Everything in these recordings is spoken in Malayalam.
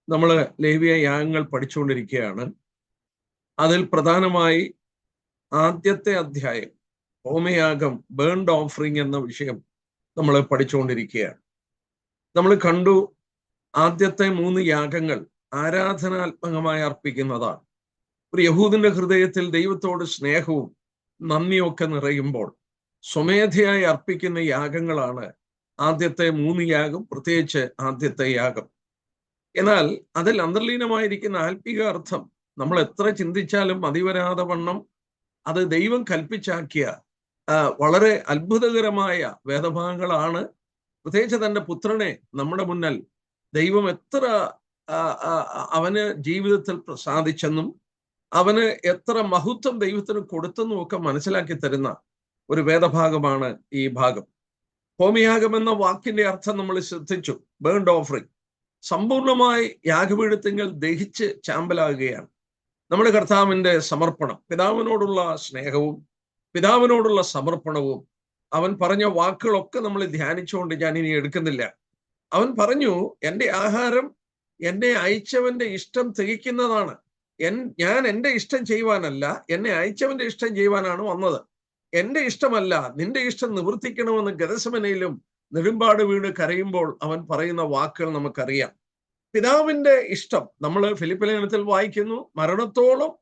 നമ്മൾ ലേവ്യ യാഗങ്ങൾ പഠിച്ചുകൊണ്ടിരിക്കുകയാണ്. അതിൽ പ്രധാനമായി ആദ്യത്തെ അധ്യായം ഹോമയാഗം, ബേൺഡ് ഓഫറിംഗ് എന്ന വിഷയം നമ്മൾ പഠിച്ചുകൊണ്ടിരിക്കുകയാണ്. നമ്മൾ കണ്ടു ആദ്യത്തെ 3 യാഗങ്ങൾ ആരാധനാത്മകമായി അർപ്പിക്കുന്നതാണ്. ഒരു യഹൂദന്റെ ഹൃദയത്തിൽ ദൈവത്തോട് സ്നേഹവും നന്ദിയൊക്കെ നിറയുമ്പോൾ സ്വമേധയായി അർപ്പിക്കുന്ന യാഗങ്ങളാണ് ആദ്യത്തെ 3 യാഗം, പ്രത്യേകിച്ച് ആദ്യത്തെ യാഗം. എന്നാൽ അതിൽ അന്തർലീനമായിരിക്കുന്ന ആത്മീക അർത്ഥം നമ്മൾ എത്ര ചിന്തിച്ചാലും മതിവരാതെ വണ്ണം അത് ദൈവം കൽപ്പിച്ചാക്കിയ വളരെ അത്ഭുതകരമായ വേദഭാഗങ്ങളാണ്. പ്രത്യേകിച്ച് തൻ്റെ പുത്രനെ നമ്മുടെ മുന്നിൽ ദൈവം എത്ര അവന് ജീവിതത്തിൽ പ്രസാദിച്ചെന്നും അവന് എത്ര മഹത്വം ദൈവത്തിന് കൊടുത്തെന്നും ഒക്കെ മനസ്സിലാക്കി തരുന്ന ഒരു വേദഭാഗമാണ് ഈ ഭാഗം. ഹോമയാഗം എന്ന വാക്കിന്റെ അർത്ഥം നമ്മൾ ശ്രദ്ധിച്ചു. ബേൺഡ് ഓഫറിംഗ്, സമ്പൂർണമായി യാഗപീഠത്തിങ്കൽ ദഹിച്ച് ചാമ്പലാകുകയാണ്. നമ്മുടെ കർത്താവിന്റെ സമർപ്പണം, പിതാവിനോടുള്ള സ്നേഹവും പിതാവിനോടുള്ള സമർപ്പണവും. അവൻ പറഞ്ഞ വാക്കുകളൊക്കെ നമ്മൾ ധ്യാനിച്ചുകൊണ്ട് ഞാൻ ഇനി എടുക്കുന്നില്ല. അവൻ പറഞ്ഞു, എൻ്റെ ആഹാരം എന്നെ അയച്ചവന്റെ ഇഷ്ടം തികയ്ക്കുന്നതാണ്. ഞാൻ എൻ്റെ ഇഷ്ടം ചെയ്യുവാനല്ല, എന്നെ അയച്ചവന്റെ ഇഷ്ടം ചെയ്യുവാനാണ് വന്നത്. എൻ്റെ ഇഷ്ടമല്ല, നിന്റെ ഇഷ്ടം നിവർത്തിക്കണമെന്ന് ഗെത്സമനയിലും നെടുമ്പാട് വീണ് കരയുമ്പോൾ അവൻ പറയുന്ന വാക്കുകൾ നമുക്കറിയാം. പിതാവിന്റെ ഇഷ്ടം നമ്മൾ ഫിലിപ്പി ലേഖനത്തിൽ വായിക്കുന്നു. മരണത്തോളം,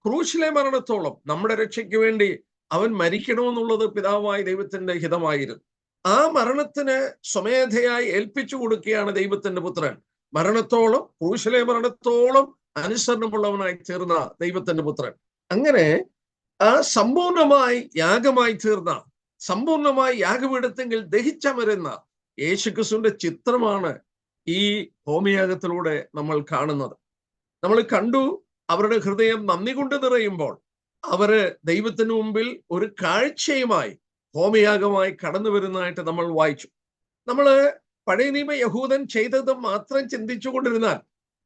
ക്രൂശിലെ മരണത്തോളം നമ്മുടെ രക്ഷയ്ക്ക് വേണ്ടി അവൻ മരിക്കണമെന്നുള്ളത് പിതാവായ ദൈവത്തിന്റെ ഹിതമായിരുന്നു. ആ മരണത്തിന് സ്വമേധയായി ഏൽപ്പിച്ചു കൊടുക്കുകയാണ് ദൈവത്തിന്റെ പുത്രൻ. മരണത്തോളം, ക്രൂശിലെ മരണത്തോളം അനുസരണമുള്ളവനായി തീർന്ന ദൈവത്തിന്റെ പുത്രൻ. അങ്ങനെ ആ സമ്പൂർണമായി യാഗമായി തീർന്ന, സമ്പൂർണമായി യാഗപീഠത്തെങ്കിൽ ദഹിച്ചമരുന്ന യേശുക്രിസ്തുവിന്റെ ചിത്രമാണ് ഈ ഹോമയാഗത്തിലൂടെ നമ്മൾ കാണുന്നത്. നമ്മൾ കണ്ടു, അവരുടെ ഹൃദയം നന്ദി കൊണ്ട് നിറയുമ്പോൾ അവര് ദൈവത്തിന് മുമ്പിൽ ഒരു കാഴ്ചയുമായി ഹോമയാഗമായി കടന്നു വരുന്നതായിട്ട് നമ്മൾ വായിച്ചു. നമ്മൾ പഴയ നിയമ യഹൂദൻ ചെയ്തത് മാത്രം ചിന്തിച്ചു കൊണ്ടിരുന്നാൽ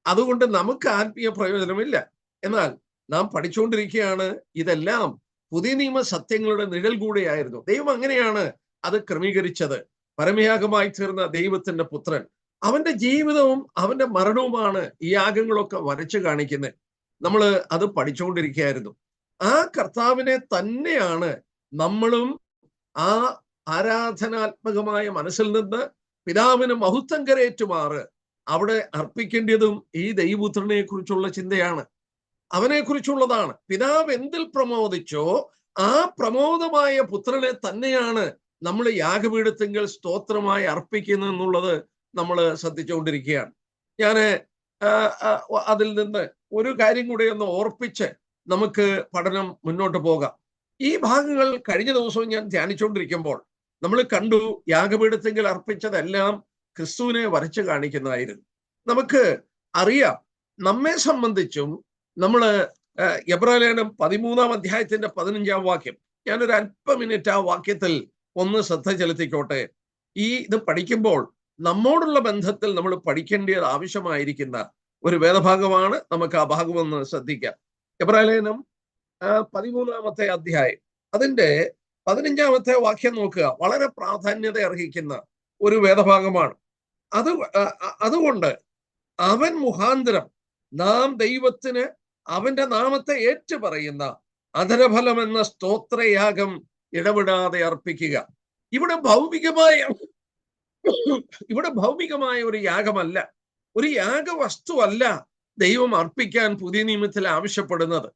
അതുകൊണ്ട് നമുക്ക് ആത്മീയ പ്രയോജനമില്ല. എന്നാൽ നാം പഠിച്ചുകൊണ്ടിരിക്കുകയാണ്, ഇതെല്ലാം പുതിയ നിയമ സത്യങ്ങളുടെ നിഴൽ കൂടെയായിരുന്നു. ദൈവം അങ്ങനെയാണ് അത് ക്രമീകരിച്ചത്. പരമയാഗമായി തീർന്ന ദൈവത്തിന്റെ പുത്രൻ, അവന്റെ ജീവിതവും അവന്റെ മരണവുമാണ് ഈ യാഗങ്ങളൊക്കെ വരച്ചു കാണിക്കുന്നത്. നമ്മൾ അത് പഠിച്ചുകൊണ്ടിരിക്കുകയായിരുന്നു. ആ കർത്താവിനെ തന്നെയാണ് നമ്മളും ആ ആരാധനാത്മകമായ മനസ്സിൽ നിന്ന് പിതാവിന് മഹത്വം കരയേറ്റുമാറ് അവിടെ അർപ്പിക്കേണ്ടതും ഈ ദൈവപുത്രനെ കുറിച്ചുള്ള ചിന്തയാണ്, അവനെ കുറിച്ചുള്ളതാണ്. പിതാവ് എന്തിൽ പ്രമോദിച്ചോ ആ പ്രമോദമായ പുത്രനെ തന്നെയാണ് നമ്മൾ യാഗപീഠത്തിങ്കൽ സ്തോത്രമായി അർപ്പിക്കുന്നത് എന്നുള്ളത് നമ്മൾ ശ്രദ്ധിച്ചുകൊണ്ടിരിക്കുകയാണ്. ഞാൻ അതിൽ നിന്ന് ഒരു കാര്യം കൂടെ ഒന്ന് ഓർപ്പിച്ച് നമുക്ക് പഠനം മുന്നോട്ട് പോകാം. ഈ ഭാഗങ്ങൾ കഴിഞ്ഞ ദിവസവും ഞാൻ ധ്യാനിച്ചുകൊണ്ടിരിക്കുമ്പോൾ നമ്മൾ കണ്ടു, യാഗപീഠത്തിങ്കൽ അർപ്പിച്ചതെല്ലാം ക്രിസ്തുവിനെ വരച്ചു കാണിക്കുന്നതായിരുന്നു. നമുക്ക് അറിയാം, നമ്മെ സംബന്ധിച്ചും നമ്മൾ എബ്രായലേഖനം 13-ാം അധ്യായത്തിന്റെ 15-ാം വാക്യം, ഞാനൊരു അല്പ മിനിറ്റ് ആ വാക്യത്തിൽ ഒന്ന് ശ്രദ്ധ ചെലുത്തിക്കോട്ടെ. ഇത് പഠിക്കുമ്പോൾ നമ്മോടുള്ള ബന്ധത്തിൽ നമ്മൾ പഠിക്കേണ്ടത് ആവശ്യമായിരിക്കുന്ന ഒരു വേദഭാഗമാണ്. നമുക്ക് ആ ഭാഗം ഒന്ന് ശ്രദ്ധിക്കാം. എബ്രായലേഖനം 13-ാമത്തെ അധ്യായം അതിന്റെ 15-ാമത്തെ വാക്യം നോക്കുക. വളരെ പ്രാധാന്യത അർഹിക്കുന്ന ഒരു വേദഭാഗമാണ്. അതുകൊണ്ട് അവൻ മുഖാന്തരം നാം ദൈവത്തിന് അവന്റെ നാമത്തെ ഏറ്റുപറയുന്ന അധരഫലം എന്ന സ്തോത്രയാഗം ഇടപെടാതെ അർപ്പിക്കുക. ഇവിടെ ഭൗമികമായ ഒരു യാഗമല്ല, ഒരു യാഗവസ്തുവല്ല ദൈവം അർപ്പിക്കാൻ പുതിയ നിയമത്തിൽ ആവശ്യപ്പെടുന്നത്.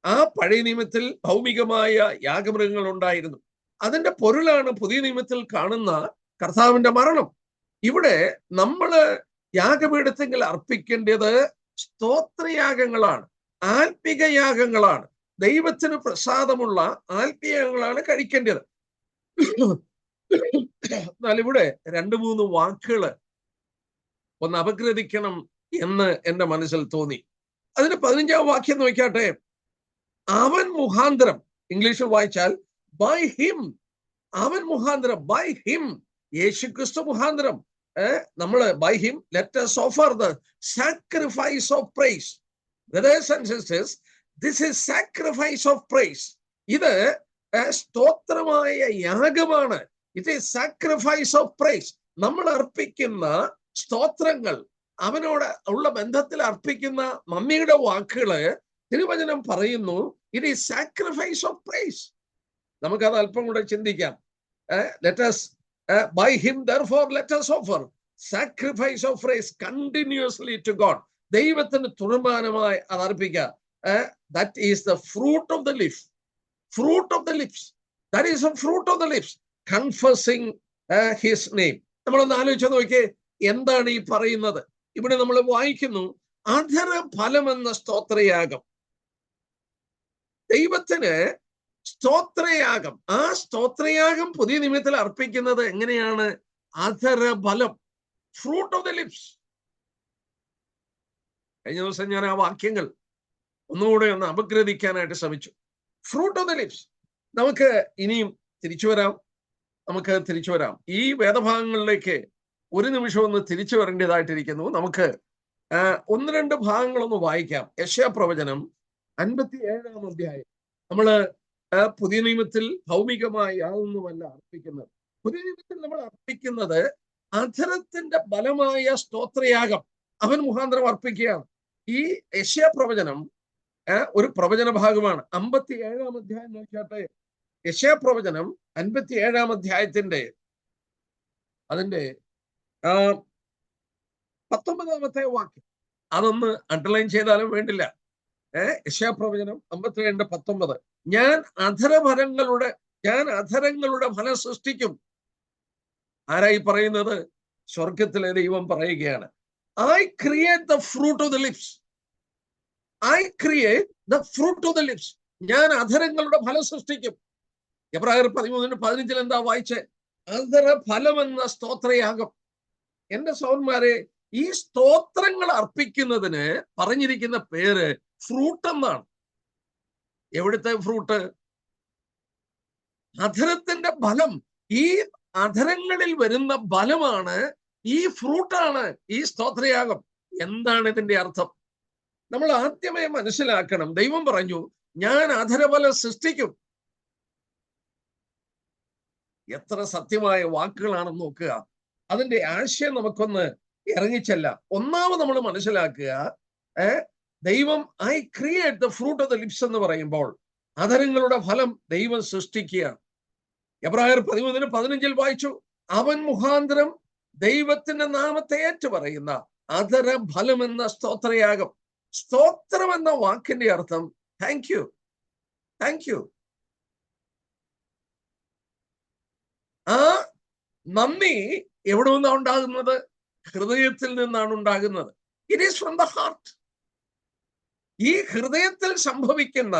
ആ പഴയ നിയമത്തിൽ ഭൗമികമായ യാഗമൃഗങ്ങൾ ഉണ്ടായിരുന്നു. അതിന്റെ പൊരുളാണ് പുതിയ നിയമത്തിൽ കാണുന്ന കർത്താവിന്റെ മരണം. ഇവിടെ നമ്മള് യാഗപീഠത്തെങ്കിൽ അർപ്പിക്കേണ്ടത് സ്തോത്രയാഗങ്ങളാണ്, ആത്മിക യാഗങ്ങളാണ്, ദൈവത്തിന് പ്രസാദമുള്ള ആത്മീയങ്ങളാണ് കഴിക്കേണ്ടത്. എന്നാൽ ഇവിടെ 2-3 വാക്കുകൾ ഒന്ന് അപഗ്രഥിക്കണം എന്ന് എൻ്റെ മനസ്സിൽ തോന്നി. അതിന് 15-ാം വാക്യം നോക്കാട്ടെ. അവൻ മുഖാന്തരം, ഇംഗ്ലീഷിൽ വായിച്ചാൽ ബൈ ഹിം, അവൻ മുഖാന്തരം, ബൈ ഹിം, യേശുക്രിസ്തു മുഖാന്തരം നമ്മള് by him let us offer the sacrifice of praise. Brothers and sisters, this is sacrifice of praise. ഇത് സ്തോത്രമായ യാഗമാണ്. It is sacrifice of praise. നമ്മൾ അർപ്പിക്കുന്ന സ്തോത്രങ്ങൾ, അവനോട് ഉള്ള ബന്ധത്തിൽ അർപ്പിക്കുന്ന നന്ദിയുടെ വാക്കുകള് തിരുവചനം പറയുന്നു, it is sacrifice of praise. നമുക്കത് അല്പം കൂടെ ചിന്തിക്കാം. Let us by him therefore let us offer sacrifice of praise continuously to God. ദൈവത്തിന് തുറമാനമായി അത് അർപ്പിക്കുക. That is the fruit of the lips. Fruit of the lips. That is the fruit of the lips. Confessing his name. നമ്മളൊന്ന് ആലോചിച്ച് നോക്കിയേ, എന്താണ് ഈ പറയുന്നത്? ഇവിടെ നമ്മൾ വായിക്കുന്നു, അധര ഫലമെന്ന സ്തോത്രയാഗം. ദൈവത്തിന് സ്തോത്രയാഗം. ആ സ്തോത്രയാഗം പുതിയ നിയമത്തിൽ അർപ്പിക്കുന്നത് എങ്ങനെയാണ്? അധര ഫലം, ഫ്രൂട്ട് ഓഫ് ദ ലിപ്സ്. കഴിഞ്ഞ ദിവസം ഞാൻ ആ വാക്യങ്ങൾ ഒന്നുകൂടെ ഒന്ന് അപഗ്രഥിക്കാനായിട്ട് ശ്രമിച്ചു. Fruit of the lips. നമുക്ക് ഇനിയും തിരിച്ചു വരാം. ഈ വേദഭാഗങ്ങളിലേക്ക് ഒരു നിമിഷം ഒന്ന് തിരിച്ചു വരേണ്ടതായിട്ടിരിക്കുന്നു. നമുക്ക് ഒന്ന് രണ്ട് ഭാഗങ്ങളൊന്ന് വായിക്കാം. യെശയ്യാ പ്രവചനം 57-ാം അധ്യായം. നമ്മള് പുതിയ നിയമത്തിൽ ഭൗമികമായി യാതൊന്നുമല്ല അർപ്പിക്കുന്നത്. പുതിയ നിയമത്തിൽ നമ്മൾ അർപ്പിക്കുന്നത് അധരത്തിന്റെ ബലമായ സ്തോത്രയാഗം അവൻ മുഖാന്തരം അർപ്പിക്കുകയാണ്. ഈ യെശയ്യാ പ്രവചനം ഒരു പ്രവചന ഭാഗമാണ്. 57-ാം അധ്യായം നോക്കിയാട്ടെ. യെശയ്യാ പ്രവചനം 57-ാം അധ്യായത്തിന്റെ അതിന്റെ 19-ാമത്തെ വാക്യം. അതൊന്ന് അണ്ടർലൈൻ ചെയ്താലും വേണ്ടില്ല. യെശയ്യാ പ്രവചനം 52:19. ഞാൻ അധരങ്ങളുടെ ഫലം സൃഷ്ടിക്കും. ആരായി പറയുന്നത്? സ്വർഗത്തിലെ ദൈവം പറയുകയാണ്. I create the fruit of the lips. I create the fruit of the lips. ഞാൻ അധരങ്ങളുടെ ഫലം സൃഷ്ടിക്കും. എബ്രായർ 13:15 എന്താ വായിച്ചേ? അധര ഫലമെന്ന സ്തോത്രയാഗം. എന്റെ സഹോദരന്മാരെ, ഈ സ്തോത്രങ്ങൾ അർപ്പിക്കുന്നതിന് പറഞ്ഞിരിക്കുന്ന പേര് ഫ്രൂട്ട് എന്നാണ്. എവിടുത്തെ ഫ്രൂട്ട്? അധരത്തിന്റെ ഫലം. ഈ അധരങ്ങളിൽ വരുന്ന ഫലമാണ്, ഈ ഫ്രൂട്ടാണ് ഈ സ്തോത്രയാഗം. എന്താണ് ഇതിന്റെ അർത്ഥം? നമ്മൾ ആദ്യമേ മനസ്സിലാക്കണം. ദൈവം പറഞ്ഞു, ഞാൻ അധരഫലം സൃഷ്ടിക്കും. എത്ര സത്യമായ വാക്കുകളാണെന്ന് നോക്കുക. അതിന്റെ ആശയം നമുക്കൊന്ന് ഇറങ്ങിച്ചല്ല. ഒന്നാമത് നമ്മൾ മനസ്സിലാക്കുക, ദൈവം I create the fruit of the lips എന്ന് പറയുമ്പോൾ അധരങ്ങളുടെ ഫലം ദൈവം സൃഷ്ടിക്കുകയാണ്. എബ്രായർ 13:15 വായിച്ചു, അവൻ മുഖാന്തരം ദൈവത്തിന്റെ നാമത്തെ ഏറ്റു പറയുന്ന അധര ഫലം എന്ന സ്തോത്രയാഗം. സ്തോത്രം എന്ന വാക്കിന്റെ അർത്ഥം താങ്ക് യു. ആ നന്ദി എവിടെ നിന്നാണ് ഉണ്ടാകുന്നത്? ഹൃദയത്തിൽ നിന്നാണ് ഉണ്ടാകുന്നത്. It is from the heart. ഈ ഹൃദയത്തിൽ സംഭവിക്കുന്ന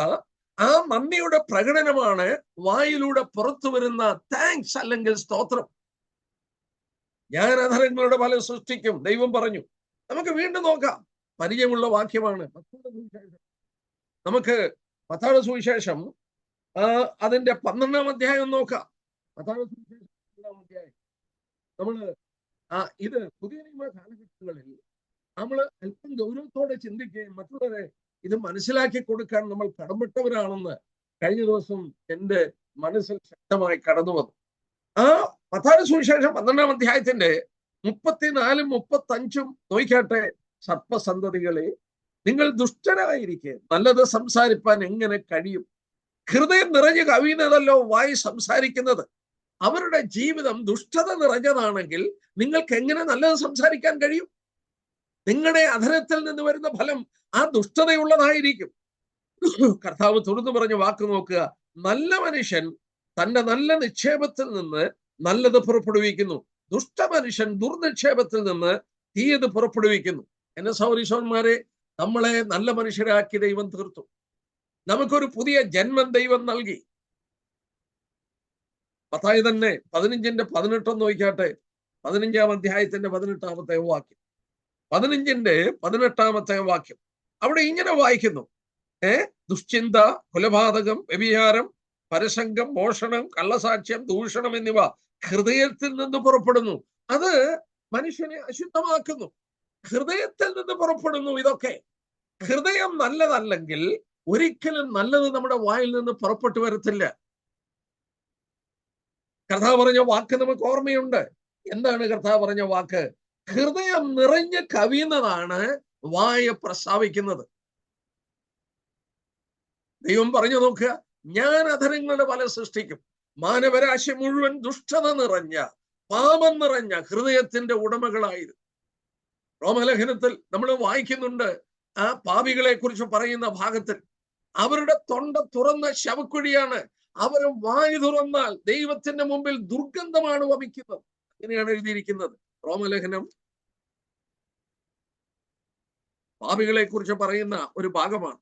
ആ നന്ദിയുടെ പ്രകടനമാണ് വായിലൂടെ പുറത്തു വരുന്ന താങ്ക്സ് അല്ലെങ്കിൽ സ്തോത്രം. ഞാൻ അധരങ്ങളുടെ ഫലം സൃഷ്ടിക്കും, ദൈവം പറഞ്ഞു. നമുക്ക് വീണ്ടും നോക്കാം. പരിചയമുള്ള വാക്യമാണ്. നമുക്ക് മത്തായിയുടെ സുവിശേഷം അതിന്റെ 12-ാം അധ്യായം നോക്കാം. മത്തായിയുടെ സുവിശേഷം 12-ാം അധ്യായം. നമ്മള് ഇത് പുതിയ നിയമ കാലഘട്ടങ്ങളിൽ നമ്മൾ അല്പം ഗൗരവത്തോടെ ചിന്തിക്കുകയും മറ്റുള്ളവരെ ഇത് മനസ്സിലാക്കി കൊടുക്കാൻ നമ്മൾ കടപ്പെട്ടവരാണെന്ന് കഴിഞ്ഞ ദിവസം എന്റെ മനസ്സിൽ ശക്തമായി കടന്നു വന്നു. ആ മത്തായിയുടെ സുവിശേഷം 12-ാം അധ്യായത്തിന്റെ 34-35 നോക്കിയാട്ടെ. സർപ്പസന്തതികളെ, നിങ്ങൾ ദുഷ്ടരായിരിക്കെ നല്ലത് സംസാരിപ്പാൻ എങ്ങനെ കഴിയും? ഹൃദയം നിറഞ്ഞു കവിയുന്നതല്ലോ വായി സംസാരിക്കുന്നത്. അവരുടെ ജീവിതം ദുഷ്ടത നിറഞ്ഞതാണെങ്കിൽ നിങ്ങൾക്ക് എങ്ങനെ നല്ലത് സംസാരിക്കാൻ കഴിയും? നിങ്ങളുടെ അധരത്തിൽ നിന്ന് വരുന്ന ഫലം ആ ദുഷ്ടതയുള്ളതായിരിക്കും. കർത്താവ് തുറന്നു പറഞ്ഞ വാക്ക് നോക്കുക. നല്ല മനുഷ്യൻ തന്റെ നല്ല നിക്ഷേപത്തിൽ നിന്ന് നല്ലത് പുറപ്പെടുവിക്കുന്നു, ദുഷ്ടമനുഷ്യൻ ദുർനിക്ഷേപത്തിൽ നിന്ന് തീയത് പുറപ്പെടുവിക്കുന്നു. എന്നെ സഹോദരീശന്മാരെ, നമ്മളെ നല്ല മനുഷ്യരാക്കി ദൈവം തീർത്തു. നമുക്കൊരു പുതിയ ജന്മം ദൈവം നൽകി. മത്തായി തന്നെ 15:18 നോക്കിയാട്ടെ. 15-ാം അധ്യായത്തിന്റെ 18-ാമത്തെ വാക്യം. 15-ന്റെ 18-ാമത്തെ വാക്യം. അവിടെ ഇങ്ങനെ വായിക്കുന്നു, ദുശ്ചിന്ത, കൊലപാതകം, വ്യഭിചാരം, പരസംഗം, മോഷണം, കള്ളസാക്ഷ്യം, ദൂഷണം എന്നിവ ഹൃദയത്തിൽ നിന്ന് പുറപ്പെടുന്നു. അത് മനുഷ്യനെ അശുദ്ധമാക്കുന്നു. ഹൃദയത്തിൽ നിന്ന് പുറപ്പെടുന്നു ഇതൊക്കെ. ഹൃദയം നല്ലതല്ലെങ്കിൽ ഒരിക്കലും നല്ലത് നമ്മുടെ വായിൽ നിന്ന് പുറപ്പെട്ടു വരത്തില്ല. കർത്താവ് പറഞ്ഞ വാക്ക് നമുക്ക് ഓർമ്മയുണ്ട്. എന്താണ് കർത്താവ് പറഞ്ഞ വാക്ക്? ഹൃദയം നിറഞ്ഞ് കവിയുന്നതാണ് വായ പ്രസ്താവിക്കുന്നത്. ദൈവം പറഞ്ഞു നോക്കുക, ഞാൻ അധരങ്ങളുടെ ഫലം സൃഷ്ടിക്കും. മാനവരാശി മുഴുവൻ ദുഷ്ടത നിറഞ്ഞ, പാപം നിറഞ്ഞ ഹൃദയത്തിന്റെ ഉടമകളായിരുന്നു. റോമലേഖനത്തിൽ നമ്മൾ വായിക്കുന്നുണ്ട്, ആ പാപികളെ കുറിച്ച് പറയുന്ന ഭാഗത്തിൽ അവരുടെ തൊണ്ട തുറന്ന ശവക്കുഴിയാണ്. അവർ വായു തുറന്നാൽ ദൈവത്തിന്റെ മുമ്പിൽ ദുർഗന്ധമാണ് വമിക്കുന്നത്. അങ്ങനെയാണ് എഴുതിയിരിക്കുന്നത്. റോമലേഖനം പാപികളെ കുറിച്ച് പറയുന്ന ഒരു ഭാഗമാണ്.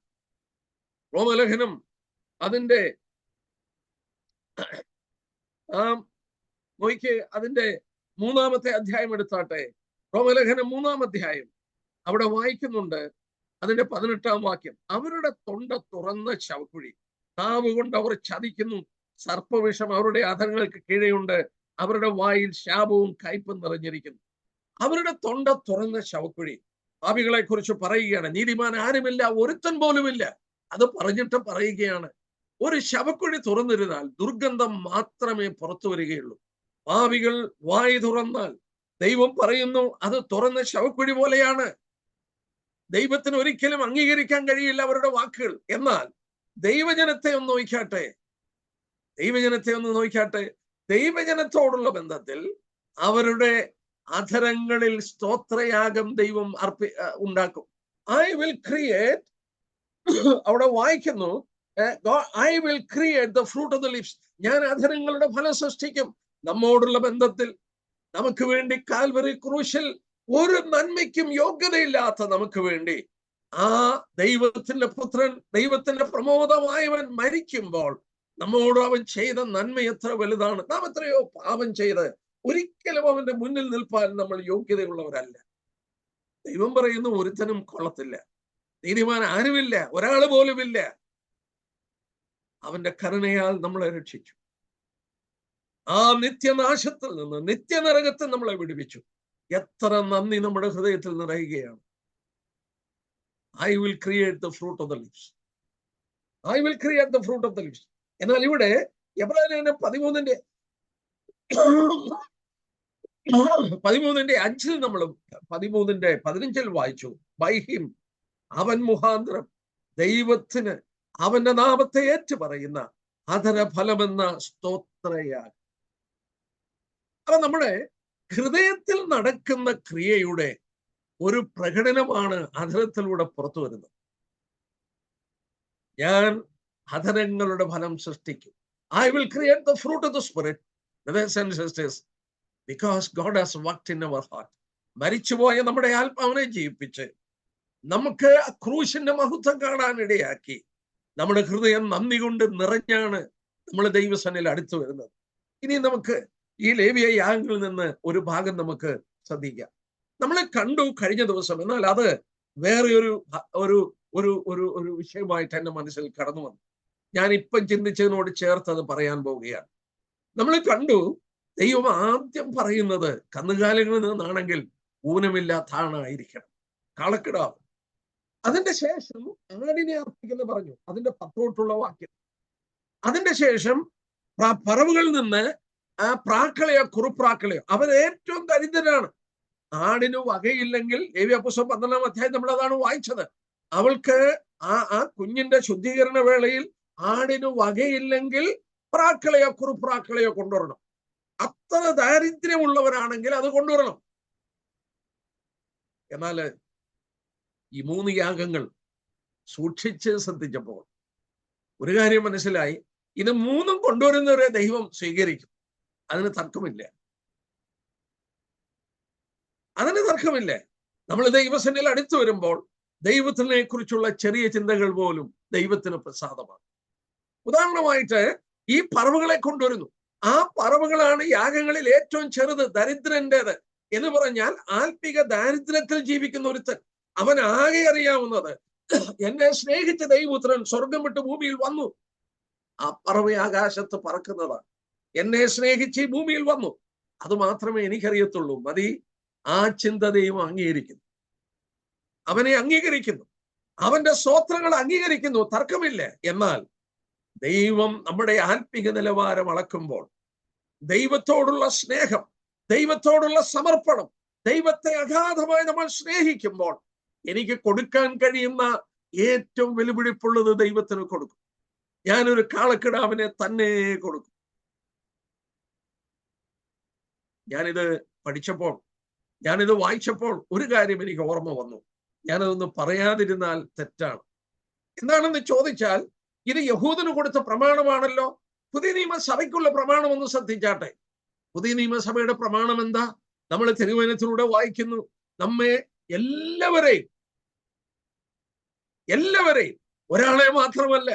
റോമലേഖനം അതിന്റെ നോയിക്ക് അതിന്റെ 3-ാമത്തെ അധ്യായം എടുത്താട്ടെ. റോമലേഖനം 3-ാം അധ്യായം അവിടെ വായിക്കുന്നുണ്ട്, അതിന്റെ 18-ാം വാക്യം. അവരുടെ തൊണ്ട തുറന്ന ശവക്കുഴി, നാവ് കൊണ്ട് അവർ ചതിക്കുന്നു, സർപ്പവിഷം അവരുടെ അധരങ്ങൾക്ക് കീഴെയുണ്ട്, അവരുടെ വായിൽ ശാപവും കയ്പും നിറഞ്ഞിരിക്കുന്നു. അവരുടെ തൊണ്ട തുറന്ന ശവക്കുഴി പാപികളെ കുറിച്ച് പറയുകയാണ്. നീതിമാൻ ആരുമില്ല, ഒരുത്തൻ പോലുമില്ല. അത് പറഞ്ഞിട്ട് പറയുകയാണ്, ഒരു ശവക്കുഴി തുറന്നിരുന്നാൽ ദുർഗന്ധം മാത്രമേ പുറത്തു വരികയുള്ളൂ. പാപികൾ വായി തുറന്നാൽ ദൈവം പറയുന്നു അത് തുറന്ന ശവക്കുഴി പോലെയാണ്. ദൈവത്തിന് ഒരിക്കലും അംഗീകരിക്കാൻ കഴിയില്ല അവരുടെ വാക്കുകൾ. എന്നാൽ ദൈവജനത്തെ ഒന്ന് നോക്കാട്ടെ, ദൈവജനത്തോടുള്ള ബന്ധത്തിൽ അവരുടെ അധരങ്ങളിൽ സ്തോത്രയാഗം ദൈവം ഉണ്ടാക്കും. ഐ വിൽ ക്രിയേറ്റ്, അവിടെ വായിക്കുന്നു, I will create the fruit of the lips. ഞാൻ അധരങ്ങളുടെ ഫലം സൃഷ്ടിക്കും. നമ്മോടുള്ള ബന്ധത്തിൽ നമുക്ക് വേണ്ടി കാൽവറി ക്രൂശിൽ ഒരു നന്മയ്ക്കും യോഗ്യതയില്ലാത്ത നമുക്ക് വേണ്ടി ആ ദൈവത്തിന്റെ പുത്രൻ, ദൈവത്തിന്റെ പ്രമോദമായവൻ മരിക്കുമ്പോൾ നമ്മോട് അവൻ ചെയ്ത നന്മ എത്ര വലുതാണ്. നാം എത്രയോ പാപം ചെയ്ത് ഒരിക്കലും അവന്റെ മുന്നിൽ നിൽപ്പാൻ നമ്മൾ യോഗ്യതയുള്ളവരല്ല. ദൈവം പറയുന്നു ഒരുത്തനും കൊള്ളത്തില്ല, നീതിമാൻ ആരുമില്ല, ഒരാൾ പോലുമില്ല. അവന്റെ കരുണയാൽ നമ്മളെ രക്ഷിച്ചു. ആ നിത്യനാശത്തിൽ നിന്ന് നിത്യനരകത്തിൽ നമ്മളെ വിടുവിച്ചു. എത്ര നന്ദി നമ്മുടെ ഹൃദയത്തിൽ നിറയുകയാണ്. I will create the fruit of the lips, I will create the fruit of the lips. എന്നാൽ ഇവിടെ എബ്രായലേഖനം 13:5 നമ്മൾ 13:15 വായിച്ചു. ബൈ ഹിം, അവൻ മുഖാന്തരം ദൈവത്തിന് അവന്റെ നാമത്തെ ഏറ്റു പറയുന്ന അധരഫലമെന്ന സ്തോത്രയാഗം. അപ്പൊ നമ്മുടെ ഹൃദയത്തിൽ നടക്കുന്ന ക്രിയയുടെ ഒരു പ്രകടനമാണ് അധരത്തിലൂടെ പുറത്തു വരുന്നത്. ഞാൻ അധരങ്ങളുടെ ഫലം സൃഷ്ടിക്കും. I will create the fruit of the spirit, brothers and sisters, because God has worked in our heart. മരിച്ചുപോയ നമ്മുടെ ആത്മാവിനെ ജീവിപ്പിച്ച് നമുക്ക് ക്രൂശിന്റെ മഹത്വം കാണാൻ ഇടയാക്കി നമ്മുടെ ഹൃദയം നന്ദി കൊണ്ട് നിറഞ്ഞാണ് നമ്മൾ ദൈവസന്നിധിയിൽ അടുത്തു വരുന്നത്. ഇനി നമുക്ക് ഈ ലേവ്യ യാഗങ്ങളിൽ നിന്ന് ഒരു ഭാഗം നമുക്ക് ശ്രദ്ധിക്കാം. നമ്മളെ കണ്ടു കഴിഞ്ഞ ദിവസം, എന്നാൽ അത് വേറെ ഒരു വിഷയമായിട്ട് എന്റെ മനസ്സിൽ കടന്നു വന്നു. ഞാൻ ഇപ്പം ചിന്തിച്ചതിനോട് ചേർത്ത് അത് പറയാൻ പോവുകയാണ്. നമ്മൾ കണ്ടു, ദൈവം ആദ്യം പറയുന്നത് കന്നുകാലികളിൽ നിന്നാണെങ്കിൽ ഊനമില്ലാത്ത ആണായിരിക്കണം, കാളക്കിടാവ്. അതിന്റെ ശേഷം ആടിനെ അർപ്പിക്കുന്ന പറഞ്ഞു, അതിന്റെ 10 വാക്യം. അതിന്റെ ശേഷം പറവുകളിൽ നിന്ന് ആ പ്രാക്കളയോ കുറുപ്രാക്കളയോ, അവർ ഏറ്റവും ദരിദ്രരാണ്. ആടിന് വകയില്ലെങ്കിൽ, ലേവ്യ പുസ്തകം 12-ാം അധ്യായം നമ്മൾ അതാണ് വായിച്ചത്. അവൾക്ക് ആ കുഞ്ഞിന്റെ ശുദ്ധീകരണ വേളയിൽ ആടിന് വകയില്ലെങ്കിൽ പ്രാക്കളയോ കുറുപ്രാക്കളയോ കൊണ്ടുവരണം. അത്ര ദാരിദ്ര്യമുള്ളവരാണെങ്കിൽ അത് കൊണ്ടുവരണം. എന്നാല് ഈ 3 യാഗങ്ങൾ സൂക്ഷിച്ച് ശ്രദ്ധിച്ചപ്പോൾ ഒരു കാര്യം മനസ്സിലായി, ഇത് 3 കൊണ്ടുവരുന്നവരെ ദൈവം സ്വീകരിക്കും. അതിന് തർക്കമില്ല. നമ്മൾ ദൈവസന്നിധിയിൽ അടുത്തു വരുമ്പോൾ ദൈവത്തിനെ കുറിച്ചുള്ള ചെറിയ ചിന്തകൾ പോലും ദൈവത്തിന് പ്രസാദമാണ്. ഉദാഹരണമായിട്ട് ഈ പറവുകളെ കൊണ്ടുവരുന്നു. ആ പറവുകളാണ് യാഗങ്ങളിൽ ഏറ്റവും ചെറുത്, ദരിദ്രന്റേത് എന്ന് പറഞ്ഞാൽ ആത്മിക ദാരിദ്ര്യത്തിൽ ജീവിക്കുന്ന ഒരുത്തൻ. അവൻ ആകെ അറിയാവുന്നത്, എന്നെ സ്നേഹിച്ച ദൈവപുത്രൻ സ്വർഗം വിട്ട് ഭൂമിയിൽ വന്നു. ആ പറവ ആകാശത്ത് പറക്കുന്നതാണ്. എന്നെ സ്നേഹിച്ച് ഈ ഭൂമിയിൽ വന്നു, അത് മാത്രമേ എനിക്കറിയത്തുള്ളൂ. മതി. ആ ചിന്ത ദൈവം അംഗീകരിക്കുന്നു, അവനെ അംഗീകരിക്കുന്നു, അവന്റെ സ്തോത്രങ്ങൾ അംഗീകരിക്കുന്നു, തർക്കമില്ല. എന്നാൽ ദൈവം നമ്മുടെ ആത്മിക നിലവാരം അളക്കുമ്പോൾ ദൈവത്തോടുള്ള സ്നേഹം, ദൈവത്തോടുള്ള സമർപ്പണം, ദൈവത്തെ അഗാധമായി നമ്മൾ സ്നേഹിക്കുമ്പോൾ എനിക്ക് കൊടുക്കാൻ കഴിയുന്ന ഏറ്റവും വെലുപിടിപ്പുള്ളത് ദൈവത്തിന് കൊടുക്കും. ഞാനൊരു കാളക്കിടാവിനെ തന്നെ കൊടുക്കും. ഞാനിത് പഠിച്ചപ്പോൾ, ഞാനിത് വായിച്ചപ്പോൾ ഒരു കാര്യം എനിക്ക് ഓർമ്മ വന്നു. ഞാനതൊന്ന് പറയാതിരുന്നാൽ തെറ്റാണ്. എന്താണെന്ന് ചോദിച്ചാൽ, ഇത് യഹൂദന് കൊടുത്ത പ്രമാണമാണല്ലോ. പുതിയ നിയമസഭയ്ക്കുള്ള പ്രമാണം ഒന്ന് ശ്രദ്ധിച്ചാട്ടെ. പുതിയ നിയമസഭയുടെ പ്രമാണം എന്താ? നമ്മൾ തിരുവചനത്തിലൂടെ വായിക്കുന്നു, നമ്മെ എല്ലാവരെയും ഒരാളെ മാത്രമല്ല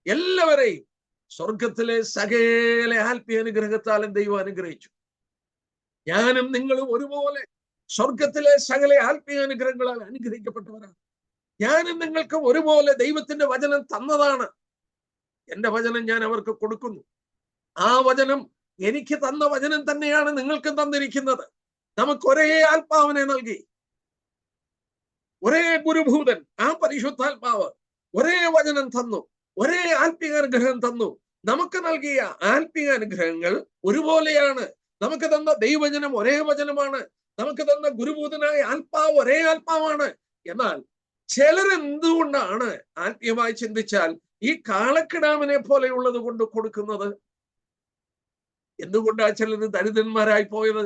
എല്ലാവരെയും സ്വർഗത്തിലെ സകല ആത്മീയ അനുഗ്രഹത്താലും ദൈവം അനുഗ്രഹിച്ചു. ഞാനും നിങ്ങളും ഒരുപോലെ സ്വർഗത്തിലെ സകല ആത്മീയ അനുഗ്രഹങ്ങളാൽ അനുഗ്രഹിക്കപ്പെട്ടവരാണ്. ഞാനും നിങ്ങൾക്ക് ഒരുപോലെ ദൈവത്തിന്റെ വചനം തന്നതാണ്. എന്റെ വചനം ഞാൻ അവർക്ക് കൊടുക്കുന്നു. ആ വചനം എനിക്ക് തന്ന വചനം തന്നെയാണ് നിങ്ങൾക്കും തന്നിരിക്കുന്നത്. നമുക്ക് ഒരേ ആത്മാവിനെ നൽകി, ഒരേ ഗുരുഭൂതൻ, ആ പരിശുദ്ധാത്മാവ് ഒരേ വചനം തന്നു, ഒരേ ആത്മീയ അനുഗ്രഹം തന്നു. നമുക്ക് നൽകിയ ആത്മീയ അനുഗ്രഹങ്ങൾ ഒരുപോലെയാണ്. നമുക്ക് തന്ന ദൈവവചനം ഒരേ വചനമാണ്. നമുക്ക് തന്ന ഗുരുഭൂതനായ ആത്മാവ് ഒരേ ആത്മാവാണ്. എന്നാൽ ചിലരെന്തുകൊണ്ടാണ് ആത്മീയമായി ചിന്തിച്ചാൽ ഈ കാളക്കിടാവിനെ പോലെയുള്ളത് കൊണ്ട് കൊടുക്കുന്നത്? എന്തുകൊണ്ടാണ് ചിലർ ദരിദ്രന്മാരായി പോയത്?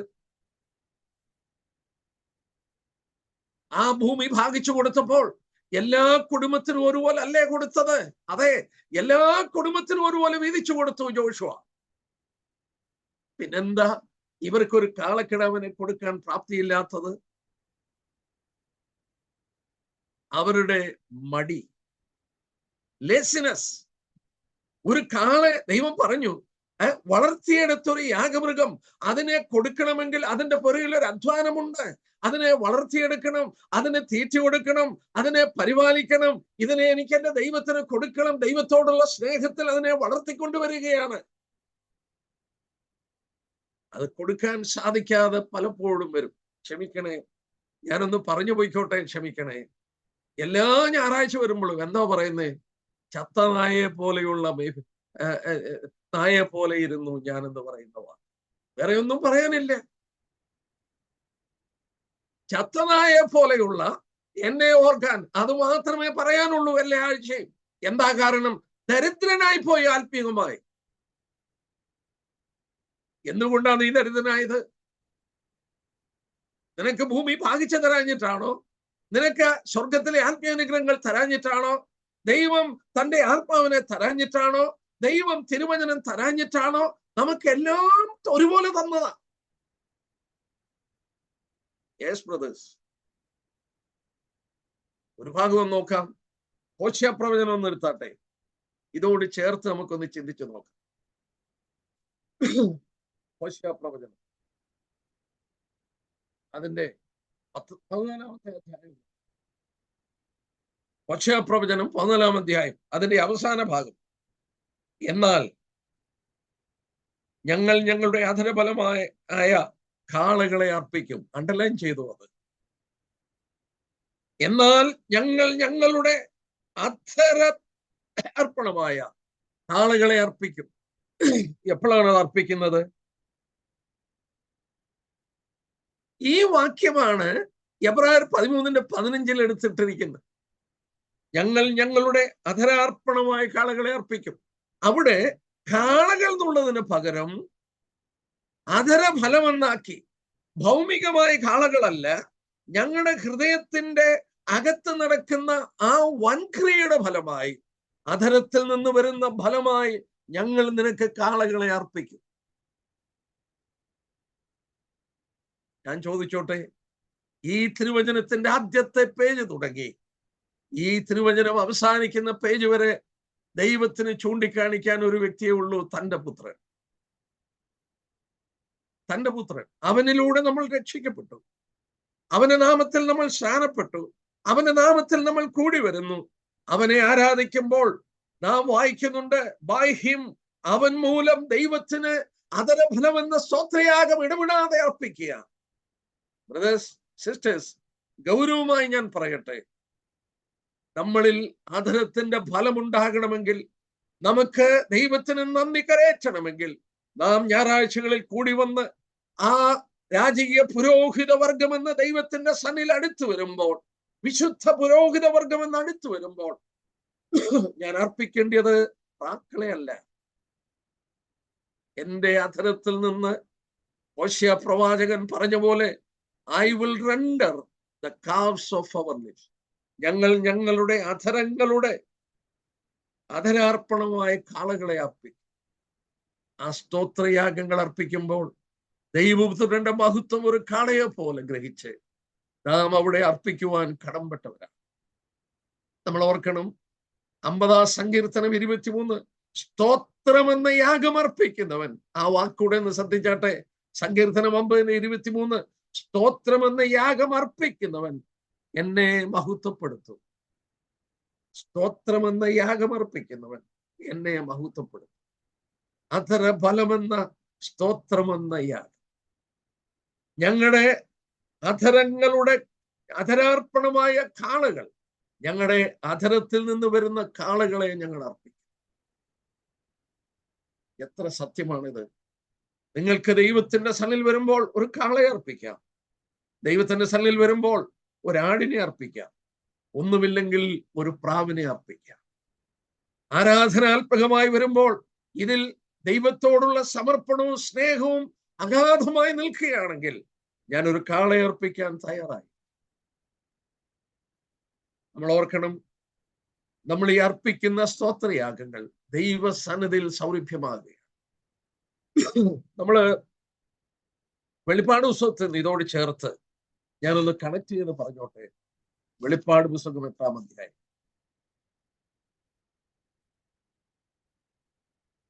ആ ഭൂമി ഭാഗിച്ചു കൊടുത്തപ്പോൾ എല്ലാ കുടുംബത്തിനും ഒരുപോലെ അല്ലേ കൊടുത്തത്? അതെ, എല്ലാ കുടുംബത്തിനും ഒരുപോലെ വീതിച്ചു കൊടുത്തു ജോഷുവ. പിന്നെന്താ ഇവർക്കൊരു കാളക്കിടാവിനെ കൊടുക്കാൻ പ്രാപ്തിയില്ലാത്തത്? അവരുടെ മടി, ലേസിനെസ്. ഒരു കാളെ ദൈവം പറഞ്ഞു, വളർത്തിയെടുത്തൊരു യാഗമൃഗം അതിനെ കൊടുക്കണമെങ്കിൽ അതിന്റെ പുറകിൽ ഒരു അധ്വാനമുണ്ട്. അതിനെ വളർത്തിയെടുക്കണം, അതിനെ തീറ്റ കൊടുക്കണം, അതിനെ പരിപാലിക്കണം. ഇതിനെ എനിക്ക് എന്റെ ദൈവത്തിന് കൊടുക്കണം. ദൈവത്തോടുള്ള സ്നേഹത്തിൽ അതിനെ വളർത്തിക്കൊണ്ടുവരികയാണ്. അത് കൊടുക്കാൻ സാധിക്കാതെ പലപ്പോഴും വരും. ക്ഷമിക്കണേ, ഞാനൊന്ന് പറഞ്ഞു പോയിക്കോട്ടെ, ക്ഷമിക്കണേ. എല്ലാ ഞായറാഴ്ച വരുമ്പോഴും എന്താ പറയുന്നേ? ചത്ത നായയെ പോലെയുള്ള നായയെ പോലെ ഇരുന്നു ഞാനെന്ന് പറയുന്നവാ. വേറെ ഒന്നും പറയാനില്ല. ചത്ത നായയെ പോലെയുള്ള എന്നെ ഓർക്കാൻ അത് മാത്രമേ പറയാനുള്ളൂ എല്ലാ ആഴ്ചയും. എന്താ കാരണം? ദരിദ്രനായി പോയി ആത്മീയമായി. എന്തുകൊണ്ടാണ് നീ ദരിദ്രനായത്? നിനക്ക് ഭൂമി ഭാഗിച്ചു തരാഞ്ഞിട്ടാണോ? നിനക്ക് സ്വർഗത്തിലെ ആത്മീയാനുഗ്രഹങ്ങൾ തരാഞ്ഞിട്ടാണോ? ദൈവം തന്റെ ആത്മാവിനെ തരാഞ്ഞിട്ടാണോ? ദൈവം തിരുവചനം തരാഞ്ഞിട്ടാണോ? നമുക്കെല്ലാം ഒരുപോലെ തന്നതാ. യെസ് ബ്രദേഴ്സ്, ഒരു ഭാഗം നോക്കാം. ഹോശേയ പ്രവചനം ഒന്ന് എടുത്താട്ടെ. ഇതോട് ചേർത്ത് നമുക്കൊന്ന് ചിന്തിച്ചു നോക്കാം. ഹോശേയ പ്രവചനം അതിന്റെ 14-ാമത്തെ അധ്യായം. ഹോശേയ പ്രവചനം 14-ാം അധ്യായം അതിന്റെ അവസാന ഭാഗം. എന്നാൽ ഞങ്ങൾ ഞങ്ങളുടെ അധരഫലമായ കാളകളെ അർപ്പിക്കും. അണ്ടർലൈൻ ചെയ്തു അത്. എന്നാൽ ഞങ്ങൾ ഞങ്ങളുടെ അധര അർപ്പണമായ കാളകളെ അർപ്പിക്കും. എപ്പോഴാണ് അത് അർപ്പിക്കുന്നത്? ഈ വാക്യമാണ് എബ്രായർ 13:15 എടുത്തിട്ടിരിക്കുന്നത്. ഞങ്ങൾ ഞങ്ങളുടെ അധരാർപ്പണമായ കാളകളെ അർപ്പിക്കും. അവിടെ കാളകൾ എന്നുള്ളതിന് പകരം അധരഫലമെന്നാക്കി. ഭൗമികമായ കാളകളല്ല, ഞങ്ങളുടെ ഹൃദയത്തിന്റെ അകത്ത് നടക്കുന്ന ആ വൻക്രിയയുടെ ഫലമായി, അധരത്തിൽ നിന്ന് വരുന്ന ഫലമായി ഞങ്ങൾ നിനക്ക് കാളകളെ അർപ്പിക്കും. ഞാൻ ചോദിച്ചോട്ടെ, ഈ തിരുവചനത്തിന്റെ ആദ്യത്തെ പേജ് തുടങ്ങി ഈ തിരുവചനം അവസാനിക്കുന്ന പേജ് വരെ ദൈവത്തിന് ചൂണ്ടിക്കാണിക്കാൻ ഒരു വ്യക്തിയേ ഉള്ളൂ, തന്റെ പുത്രൻ. തന്റെ പുത്രൻ. അവനിലൂടെ നമ്മൾ രക്ഷിക്കപ്പെട്ടു. അവന്റെ നാമത്തിൽ നമ്മൾ സ്നാനപ്പെട്ടു. അവന്റെ നാമത്തിൽ നമ്മൾ കൂടി വരുന്നു. അവനെ ആരാധിക്കുമ്പോൾ നാം വായിക്കുന്നുണ്ട്, ബൈ ഹിം, അവൻ മൂലം ദൈവത്തിന് അധരഫലമെന്ന സ്തോത്രയാഗം ഇടപെടാതെ അർപ്പിക്കുക. ബ്രദേഴ്സ്, സിസ്റ്റേഴ്സ്, ഗൗരവമായി ഞാൻ പറയട്ടെ, നമ്മളിൽ അധരത്തിന്റെ ഫലമുണ്ടാകണമെങ്കിൽ, നമുക്ക് ദൈവത്തിന് നന്ദി കരയറ്റണമെങ്കിൽ, നാം ഞായറാഴ്ചകളിൽ കൂടി വന്ന് ആ രാജകീയ പുരോഹിത വർഗം എന്ന ദൈവത്തിന്റെ സന്നിൽ അടുത്തു വരുമ്പോൾ, വിശുദ്ധ പുരോഹിത വർഗം എന്ന് അടുത്തു വരുമ്പോൾ, ഞാൻ അർപ്പിക്കേണ്ടത് പ്രാക്കളയല്ല. എന്റെ അധരത്തിൽ നിന്ന് ഹോശേയ പ്രവാചകൻ പറഞ്ഞ പോലെ, I will render the calves of our lips. ഞങ്ങൾ ഞങ്ങളുടെ അധരാർപ്പണമായ കാളകളെ അർപ്പിക്കും. ആ സ്തോത്രയാഗങ്ങൾ അർപ്പിക്കുമ്പോൾ ദൈവപുത്രന്റെ മഹത്വം ഒരു കാളയെ പോലെ ഗ്രഹിച്ച് നാം അവിടെ അർപ്പിക്കുവാൻ കടംപെട്ടവരാണ്. നമ്മൾ ഓർക്കണം, 50 സങ്കീർത്തനം 23, സ്തോത്രമെന്ന യാഗം അർപ്പിക്കുന്നവൻ. ആ വാക്കൂടെ ഒന്ന് ശ്രദ്ധിച്ചാട്ടെ. സങ്കീർത്തനം 50:23, സ്തോത്രമെന്ന യാഗം അർപ്പിക്കുന്നവൻ എന്നെ മഹത്വപ്പെടുത്തും. സ്തോത്രമെന്ന യാഗം അർപ്പിക്കുന്നവൻ എന്നെ മഹത്വപ്പെടുത്തും. അധര ഫലമെന്ന സ്തോത്രമെന്ന യാഗം, ഞങ്ങളുടെ അധരാർപ്പണമായ കാളകൾ, ഞങ്ങളുടെ അധരത്തിൽ നിന്ന് വരുന്ന കാളകളെ ഞങ്ങൾ അർപ്പിക്കും. എത്ര സത്യമാണിത്! നിങ്ങൾക്ക് ദൈവത്തിന്റെ സന്നിൽ വരുമ്പോൾ ഒരു കാളയെ അർപ്പിക്കാം. ദൈവത്തിന്റെ സന്നിൽ വരുമ്പോൾ ഒരാടിനെ അർപ്പിക്കാം. ഒന്നുമില്ലെങ്കിൽ ഒരു പ്രാവിനെ അർപ്പിക്കാം. ആരാധനാത്മകമായി വരുമ്പോൾ ഇതിൽ ദൈവത്തോടുള്ള സമർപ്പണവും സ്നേഹവും അഗാധമായി നിൽക്കുകയാണെങ്കിൽ ഞാൻ ഒരു കാളയെ അർപ്പിക്കാൻ തയ്യാറായി. നമ്മൾ ഓർക്കണം, നമ്മൾ ഈ അർപ്പിക്കുന്ന സ്തോത്രയാഗങ്ങൾ ദൈവസന്നിധിയിൽ സൗരഭ്യമാകുകയാണ്. നമ്മള് വെളിപ്പാട് പുസ്തകത്തിൽ ഇതോട് ചേർത്ത് ഞാനൊന്ന് കണക്ട് ചെയ്ത് പറഞ്ഞോട്ടെ. വെളിപ്പാട് പുസ്തകം 8-ാം അധ്യായം.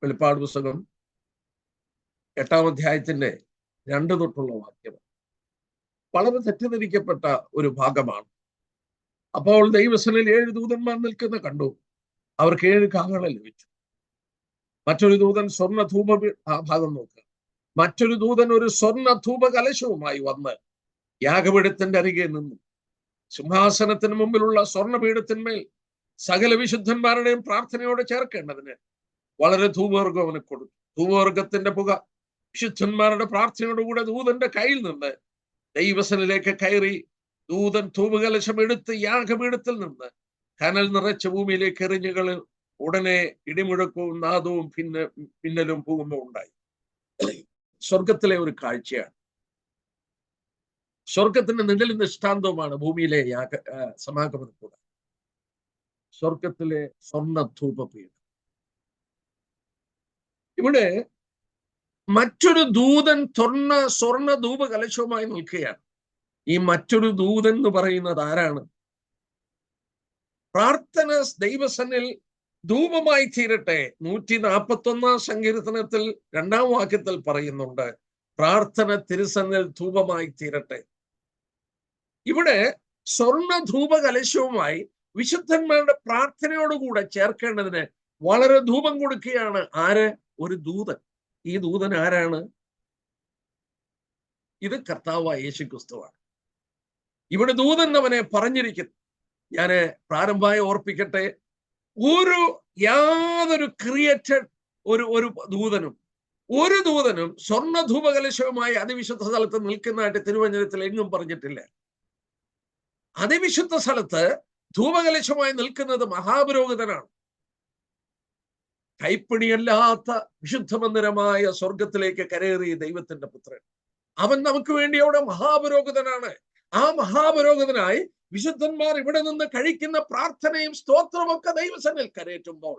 വെളിപ്പാട് പുസ്തകം 8-ാം അധ്യായത്തിന്റെ 2 തൊട്ടുള്ള വാക്യം വളരെ തെറ്റിദ്ധരിക്കപ്പെട്ട ഒരു ഭാഗമാണ്. അപ്പോൾ ദൈവസന്നിധിയിൽ 7 ദൂതന്മാർ നിൽക്കുന്ന കണ്ടു. അവർക്ക് 7 കാളകളെ ലഭിച്ചു. മറ്റൊരു ദൂതൻ സ്വർണ്ണ ധൂപ, ആ ഭാഗം നോക്കുക, മറ്റൊരു ദൂതൻ ഒരു സ്വർണ്ണ ധൂപ കലശവുമായി വന്ന് യാഗപീഠത്തിന്റെ അരികെ നിന്നു. സിംഹാസനത്തിന് മുമ്പിലുള്ള സ്വർണ്ണപീഠത്തിന്മേൽ സകല വിശുദ്ധന്മാരുടെയും പ്രാർത്ഥനയോടെ ചേർക്കേണ്ടതിന് വളരെ ധൂപവർഗം അവന് കൊടുത്തു. ധൂപവർഗത്തിന്റെ പുക വിശുദ്ധന്മാരുടെ പ്രാർത്ഥനയോടുകൂടെ ദൂതന്റെ കയ്യിൽ നിന്ന് ദൈവസനിലേക്ക് കയറി ദൂതൻ ധൂപകലശം എടുത്ത് യാഗപീഠത്തിൽ നിന്ന് കനൽ നിറച്ച ഭൂമിയിലേക്ക് എറിഞ്ഞുകളിൽ ഉടനെ ഇടിമുഴക്കവും നാദവും പിന്നലും ഭൂകമ്പവും ഉണ്ടായി. സ്വർഗത്തിലെ ഒരു കാഴ്ചയാണ്. സ്വർഗത്തിന്റെ നിഴലും ദൃഷ്ടാന്തവുമാണ് ഭൂമിയിലെ സമാഗമനക്കൂട. സ്വർഗത്തിലെ സ്വർണ്ണ ധൂപപീഠം. ഇവിടെ മറ്റൊരു ദൂതൻ സ്വർണ്ണ ധൂപ കലശവുമായി നിൽക്കുകയാണ്. ഈ മറ്റൊരു ദൂതൻ എന്ന് പറയുന്നത് ആരാണ്? പ്രാർത്ഥന ദൈവസന്നിൽ ധൂപമായി തീരട്ടെ. 141-ാം സങ്കീർത്തനത്തിൽ 2-ാം വാക്യത്തിൽ പറയുന്നുണ്ട്, പ്രാർത്ഥന തിരുസന്നിൽ ധൂപമായി തീരട്ടെ. ഇവിടെ സ്വർണ്ണ ധൂപ കലശവുമായി വിശുദ്ധന്മാരുടെ പ്രാർത്ഥനയോടുകൂടെ ചേർക്കേണ്ടതിന് വളരെ ധൂപം കൊടുക്കുകയാണ്. ആര്? ഒരു ദൂതൻ. ഈ ദൂതൻ ആരാണ്? ഇത് കർത്താവായ യേശുക്രിസ്തുവാണ്. ഇവിടെ ദൂതൻ അവനെ പറഞ്ഞിരിക്കുന്നു. ഞാന് പ്രാരംഭമായി ഓർപ്പിക്കട്ടെ, യാതൊരു ക്രിയേറ്റഡ് ഒരു ദൂതനും സ്വർണ്ണ ധൂപകലശവുമായി അതിവിശുദ്ധ സ്ഥലത്ത് നിൽക്കുന്നതായിട്ട് തിരുവചനത്തിൽ എങ്ങും പറഞ്ഞിട്ടില്ല. അതിവിശുദ്ധ സ്ഥലത്ത് ധൂപകലശമായി നിൽക്കുന്നത് മഹാപുരോഹിതനാണ്. കൈപ്പിണിയല്ലാത്ത വിശുദ്ധ മന്ദിരമായ സ്വർഗത്തിലേക്ക് കരേറിയ ദൈവത്തിന്റെ പുത്രൻ. അവൻ നമുക്ക് വേണ്ടി അവിടെ മഹാപുരോഹിതനാണ്. ആ മഹാപുരോഹിതനായി വിശുദ്ധന്മാർ ഇവിടെ നിന്ന് കഴിക്കുന്ന പ്രാർത്ഥനയും സ്തോത്രവും ഒക്കെ ദൈവസന്നിധിയിൽ കരയേറ്റുമ്പോൾ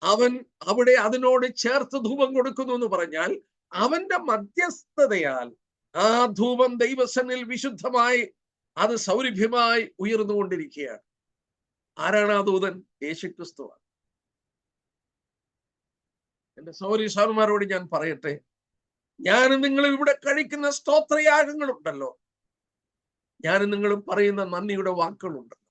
അവൻ അവിടെ അതിനോട് ചേർത്ത് ധൂപം കൊടുക്കുന്നു എന്ന് പറഞ്ഞാൽ അവന്റെ മധ്യസ്ഥതയാൽ ആ ധൂപം ദൈവസന്നിധിയിൽ വിശുദ്ധമായി അത് സൗരഭ്യമായി ഉയർന്നുകൊണ്ടിരിക്കുകയാണ്. ആരാണ് ആ ദൂതൻ? യേശുക്രിസ്തുവാണ്. എന്റെ സഹോദരീ ഞാൻ പറയട്ടെ, ഞാനും നിങ്ങളും ഇവിടെ കഴിക്കുന്ന സ്തോത്രയാഗങ്ങളുണ്ടല്ലോ, ഞാനും നിങ്ങളും പറയുന്ന നന്ദിയുടെ വാക്കുകളുണ്ടല്ലോ,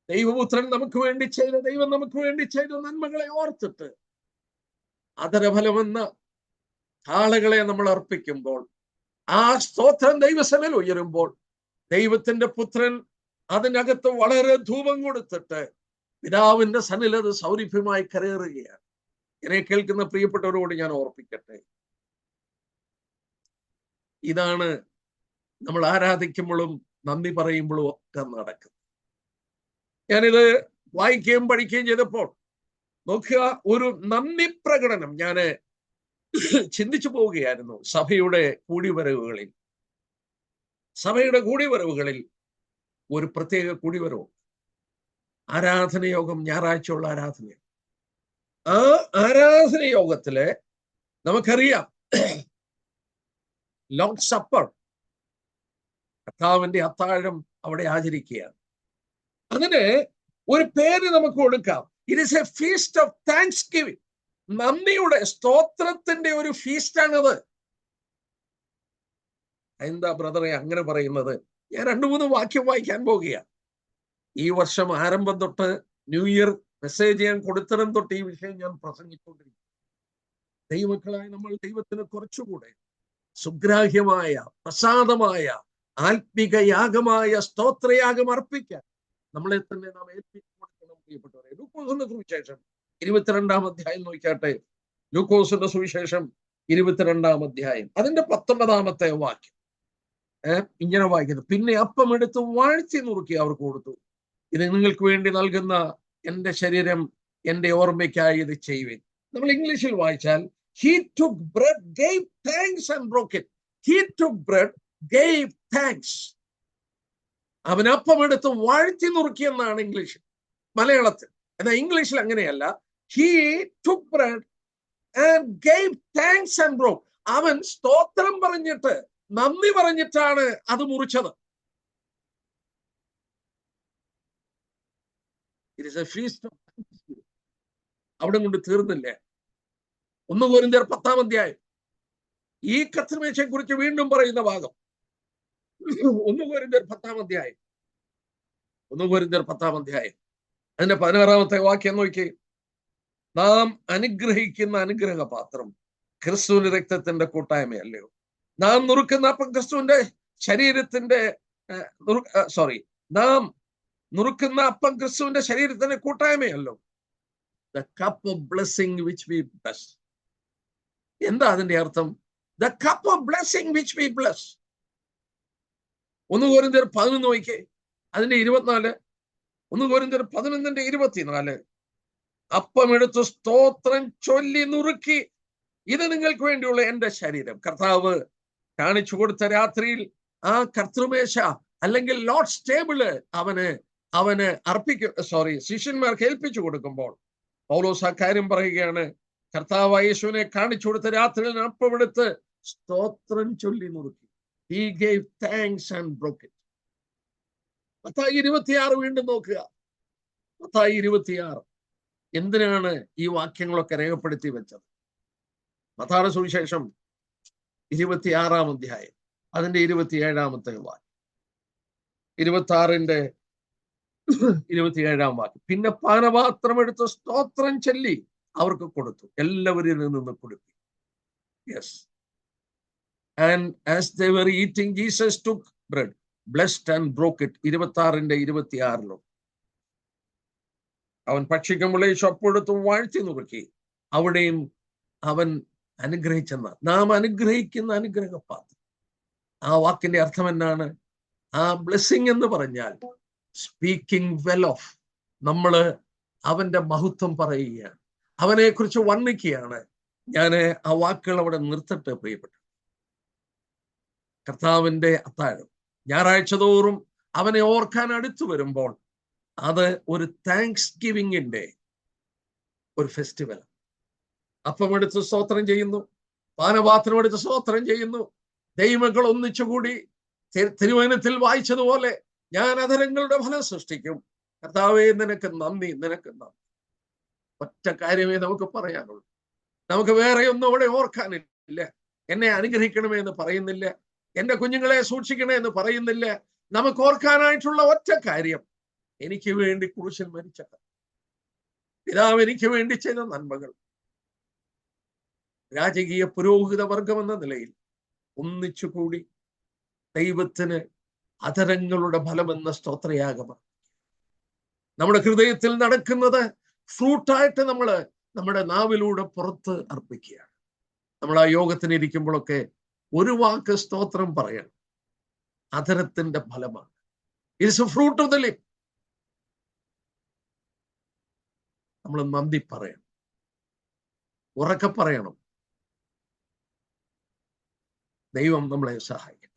ദൈവപുത്രൻ നമുക്ക് വേണ്ടി ചെയ്ത, ദൈവം നമുക്ക് വേണ്ടി ചെയ്ത നന്മകളെ ഓർത്തിട്ട് അധരഫലമെന്ന കാളകളെ നമ്മൾ അർപ്പിക്കുമ്പോൾ, ആ സ്തോത്രം ദൈവസന്നിധിയിൽ ഉയരുമ്പോൾ ദൈവത്തിന്റെ പുത്രൻ അതിനകത്ത് വളരെ ധൂപം കൊടുത്തിട്ട് പിതാവിന്റെ സന്നിധിയിൽ അത് സൗരഭ്യമായി കരയേറുകയാണ്. എന്നെ കേൾക്കുന്ന പ്രിയപ്പെട്ടവരോട് ഞാൻ ഓർപ്പിക്കട്ടെ, ഇതാണ് നമ്മൾ ആരാധിക്കുമ്പോഴും നന്ദി പറയുമ്പോഴും ഒക്കെ നടക്കുന്നത്. ഞാനിത് വായിക്കുകയും പഠിക്കുകയും ചെയ്തപ്പോൾ നോക്കുക, ഒരു നന്ദി പ്രകടനം ഞാൻ ചിന്തിച്ചു പോവുകയായിരുന്നു. സഭയുടെ കൂടിവരവുകളിൽ ഒരു പ്രത്യേക കൂടിവരവും, ആരാധന യോഗം, ഞായറാഴ്ചയുള്ള ആരാധന. ആ ആരാധന യോഗത്തില് നമുക്കറിയാം ലോർഡ് സപ്പർ, കർത്താവിന്റെ അത്താഴം അവിടെ ആചരിക്കുകയാണ്. അങ്ങനെ ഒരു പേര് നമുക്ക് കൊടുക്കാം. It is a feast of thanksgiving. നന്ദിയുടെ, സ്തോത്രത്തിന്റെ ഒരു ഫീസ്റ്റാണത്. എന്താ ബ്രദറെ അങ്ങനെ പറയുന്നത്? ഞാൻ 2-3 വാക്യം വായിക്കാൻ പോകുകയാണ്. ഈ വർഷം ആരംഭം തൊട്ട് ന്യൂ ഇയർ മെസ്സേജ് ഞാൻ കൊടുത്തിടം തൊട്ട് ഈ വിഷയം ഞാൻ പ്രസംഗിച്ചുകൊണ്ടിരിക്കും. ദൈവമക്കളായ നമ്മൾ ദൈവത്തിന് കുറച്ചുകൂടെ സുഗ്രാഹ്യമായ, പ്രസാദമായ, ആത്മിക യാഗമായ സ്തോത്രയാഗം അർപ്പിക്കാൻ നമ്മളെ തന്നെ നാം ഏൽപ്പിച്ചു കൊടുക്കണം. പ്രിയപ്പെട്ടവരെ, ലൂക്കോസിന്റെ സുവിശേഷം 22-ാം അധ്യായം നോക്കിയാട്ടെ. ലൂക്കോസിന്റെ സുവിശേഷം 22-ാം അധ്യായം അതിന്റെ 19-ാമത്തെ വാക്യം ഇങ്ങനെ വായിക്കുന്നു: പിന്നെ അപ്പം എടുത്ത് വാഴ്ത്തി നുറുക്കി അവർക്ക് കൊടുത്തു, ഇത് നിങ്ങൾക്ക് വേണ്ടി നൽകുന്ന എന്റെ ശരീരം, എന്റെ ഓർമ്മയ്ക്കായി ഇത് ചെയ്യുവിൻ. നമ്മൾ ഇംഗ്ലീഷിൽ വായിച്ചാൽ he took bread, gave thanks and broke it. He took bread, gave thanks. അവൻ അപ്പം എടുത്ത് വാഴ്ത്തി നുറുക്കി എന്നാണ് ഇംഗ്ലീഷിൽ, മലയാളത്തിൽ. എന്നാൽ ഇംഗ്ലീഷിൽ അങ്ങനെയല്ല. he took bread and gave thanks and broke. അവൻ സ്തോത്രം പറഞ്ഞിട്ട്, നന്ദി പറഞ്ഞിട്ടാണ് അത് മുറിച്ചത്. It is a feast of thanksgiving. അവിടെ കൊണ്ട് തീർന്നില്ലേ? 1 കൊരിന്ത്യർ 10-ാം അധ്യായം ഈ കർത്തൃമേശയെ കുറിച്ച് വീണ്ടും പറയുന്ന ഭാഗം. 1 കൊരിന്ത്യർ 10-ാം അധ്യായം അതിന്റെ 16-ാമത്തെ വാക്യം നോക്കി. നാം അനുഗ്രഹിക്കുന്ന അനുഗ്രഹപാത്രം ക്രിസ്തുവിന്റെ രക്തത്തിന്റെ കൂട്ടായ്മയല്ലയോ? നാം നുറുക്കുന്ന അപ്പം ക്രിസ്തുവിന്റെ ശരീരത്തിന്റെ നാം നുറുക്കുന്ന അപ്പം ക്രിസ്തുവിന്റെ ശരീരത്തിന്റെ കൂട്ടായ്മയല്ലോ. The cup of blessing which we bless. എന്താ അതിന്റെ അർത്ഥം? The cup of blessing which we bless. 1 കൊരിന്ത്യർ 11 നോക്കിക്കേ, അതിന്റെ 24. 1 കൊരിന്ത്യർ 11-ന്റെ 24. അപ്പം എടുത്ത് സ്തോത്രം ചൊല്ലി നുറുക്കി, ഇത് നിങ്ങൾക്ക് വേണ്ടിയുള്ള എന്റെ ശരീരം. കർത്താവ് കാണിച്ചു കൊടുത്ത രാത്രിയിൽ ആ കർത്തൃമേശ അല്ലെങ്കിൽ ലോർഡ്സ് ടേബിള് അവന് ശിഷ്യന്മാർക്ക് ഏൽപ്പിച്ചു കൊടുക്കുമ്പോൾ പൗലോസ് ആ കാര്യം പറയുകയാണ്. കർത്താവ് യേശുവിനെ കാണിച്ചു കൊടുത്ത രാത്രിയിൽ അപ്പം എടുത്ത് സ്തോത്രം ചൊല്ലി നുറുക്കി. He gave thanks and broke it. Mathai 26 വീണ്ടും നോക്കുക. മത്തായി 26 എന്തിനാണ് ഈ വാക്യങ്ങളൊക്കെ രേഖപ്പെടുത്തി വെച്ചത്? മത്തായിയുടെ സുവിശേഷം 26-ാം അധ്യായം അതിന്റെ 27-ാമത്തെ വാക്യം, 26-ന്റെ 27-ാം വാക്യം. പിന്നെ പാനപാത്രം എടുത്ത് സ്തോത്രം ചൊല്ലി അവർക്ക് കൊടുത്തു, എല്ലാവരിൽ നിന്ന് കൊടുത്തു. Yes. And as they were eating, Jesus took bread, blessed and broke it. 26-ന്റെ 26-ലും അവൻ ഭക്ഷിക്കുമ്പോൾ യേശു വാഴ്ത്തി നുറുക്കി. അവിടെയും അവൻ അനുഗ്രഹിച്ചെന്ന, നാം അനുഗ്രഹിക്കുന്ന അനുഗ്രഹപാത്രം. ആ വാക്കിന്റെ അർത്ഥം എന്നാണ്? ആ ബ്ലെസ്സിങ് എന്ന് പറഞ്ഞാൽ സ്പീക്കിംഗ് വെൽ ഓഫ്, നമ്മള് അവന്റെ മഹത്വം പറയുകയാണ്, അവനെ കുറിച്ച് വർണ്ണിക്കുകയാണ്. ഞാൻ ആ വാക്കുകൾ അവിടെ നിർത്തട്ടെ പ്രിയപ്പെട്ടു. കർത്താവിന്റെ അത്താഴം ഞായറാഴ്ച തോറും അവനെ ഓർക്കാൻ അടുത്തു വരുമ്പോൾ അത് ഒരു താങ്ക്സ് ഗിവിങ്ങിന്റെ ഒരു ഫെസ്റ്റിവൽ. അപ്പമെടുത്ത് സ്തോത്രം ചെയ്യുന്നു, പാനപാത്രം എടുത്ത് സ്തോത്രം ചെയ്യുന്നു. ദൈവങ്ങൾ ഒന്നിച്ചുകൂടി തിരുവചനത്തിൽ വായിച്ചതുപോലെ ഞാൻ അധരങ്ങളുടെ ഫലം സൃഷ്ടിക്കും. കർത്താവേ, നിനക്ക് നന്ദി, നിനക്ക് നന്ദി. ഒറ്റ കാര്യമേ നമുക്ക് പറയാനുള്ളൂ. നമുക്ക് വേറെ ഒന്നും അവിടെ ഓർക്കാനില്ല. എന്നെ അനുഗ്രഹിക്കണമേ എന്ന് പറയുന്നില്ല, എന്റെ കുഞ്ഞുങ്ങളെ സൂക്ഷിക്കണേ എന്ന് പറയുന്നില്ല. നമുക്ക് ഓർക്കാനായിട്ടുള്ള ഒറ്റ കാര്യം, എനിക്ക് വേണ്ടി ക്രൂശിൽ മരിച്ച പിതാവ് എനിക്ക് വേണ്ടി ചെയ്ത നന്മകൾ. രാജകീയ പുരോഹിത വർഗം എന്ന നിലയിൽ ഒന്നിച്ചുകൂടി ദൈവത്തിന് അധരങ്ങളുടെ ഫലമെന്ന സ്തോത്രയാഗമാണ്. നമ്മുടെ ഹൃദയത്തിൽ നടക്കുന്നത് ഫ്രൂട്ടായിട്ട് നമ്മുടെ നാവിലൂടെ പുറത്ത് അർപ്പിക്കുകയാണ്. നമ്മൾ ആ യോഗത്തിന് ഇരിക്കുമ്പോഴൊക്കെ ഒരു വാക്ക് സ്തോത്രം പറയണം. അധരത്തിന്റെ ഫലമാണ്. It's A fruit of the lip. നമ്മൾ നന്ദി പറയണം, ഉറക്കെ പറയണം. ദൈവം നമ്മളെ സഹായിക്കും.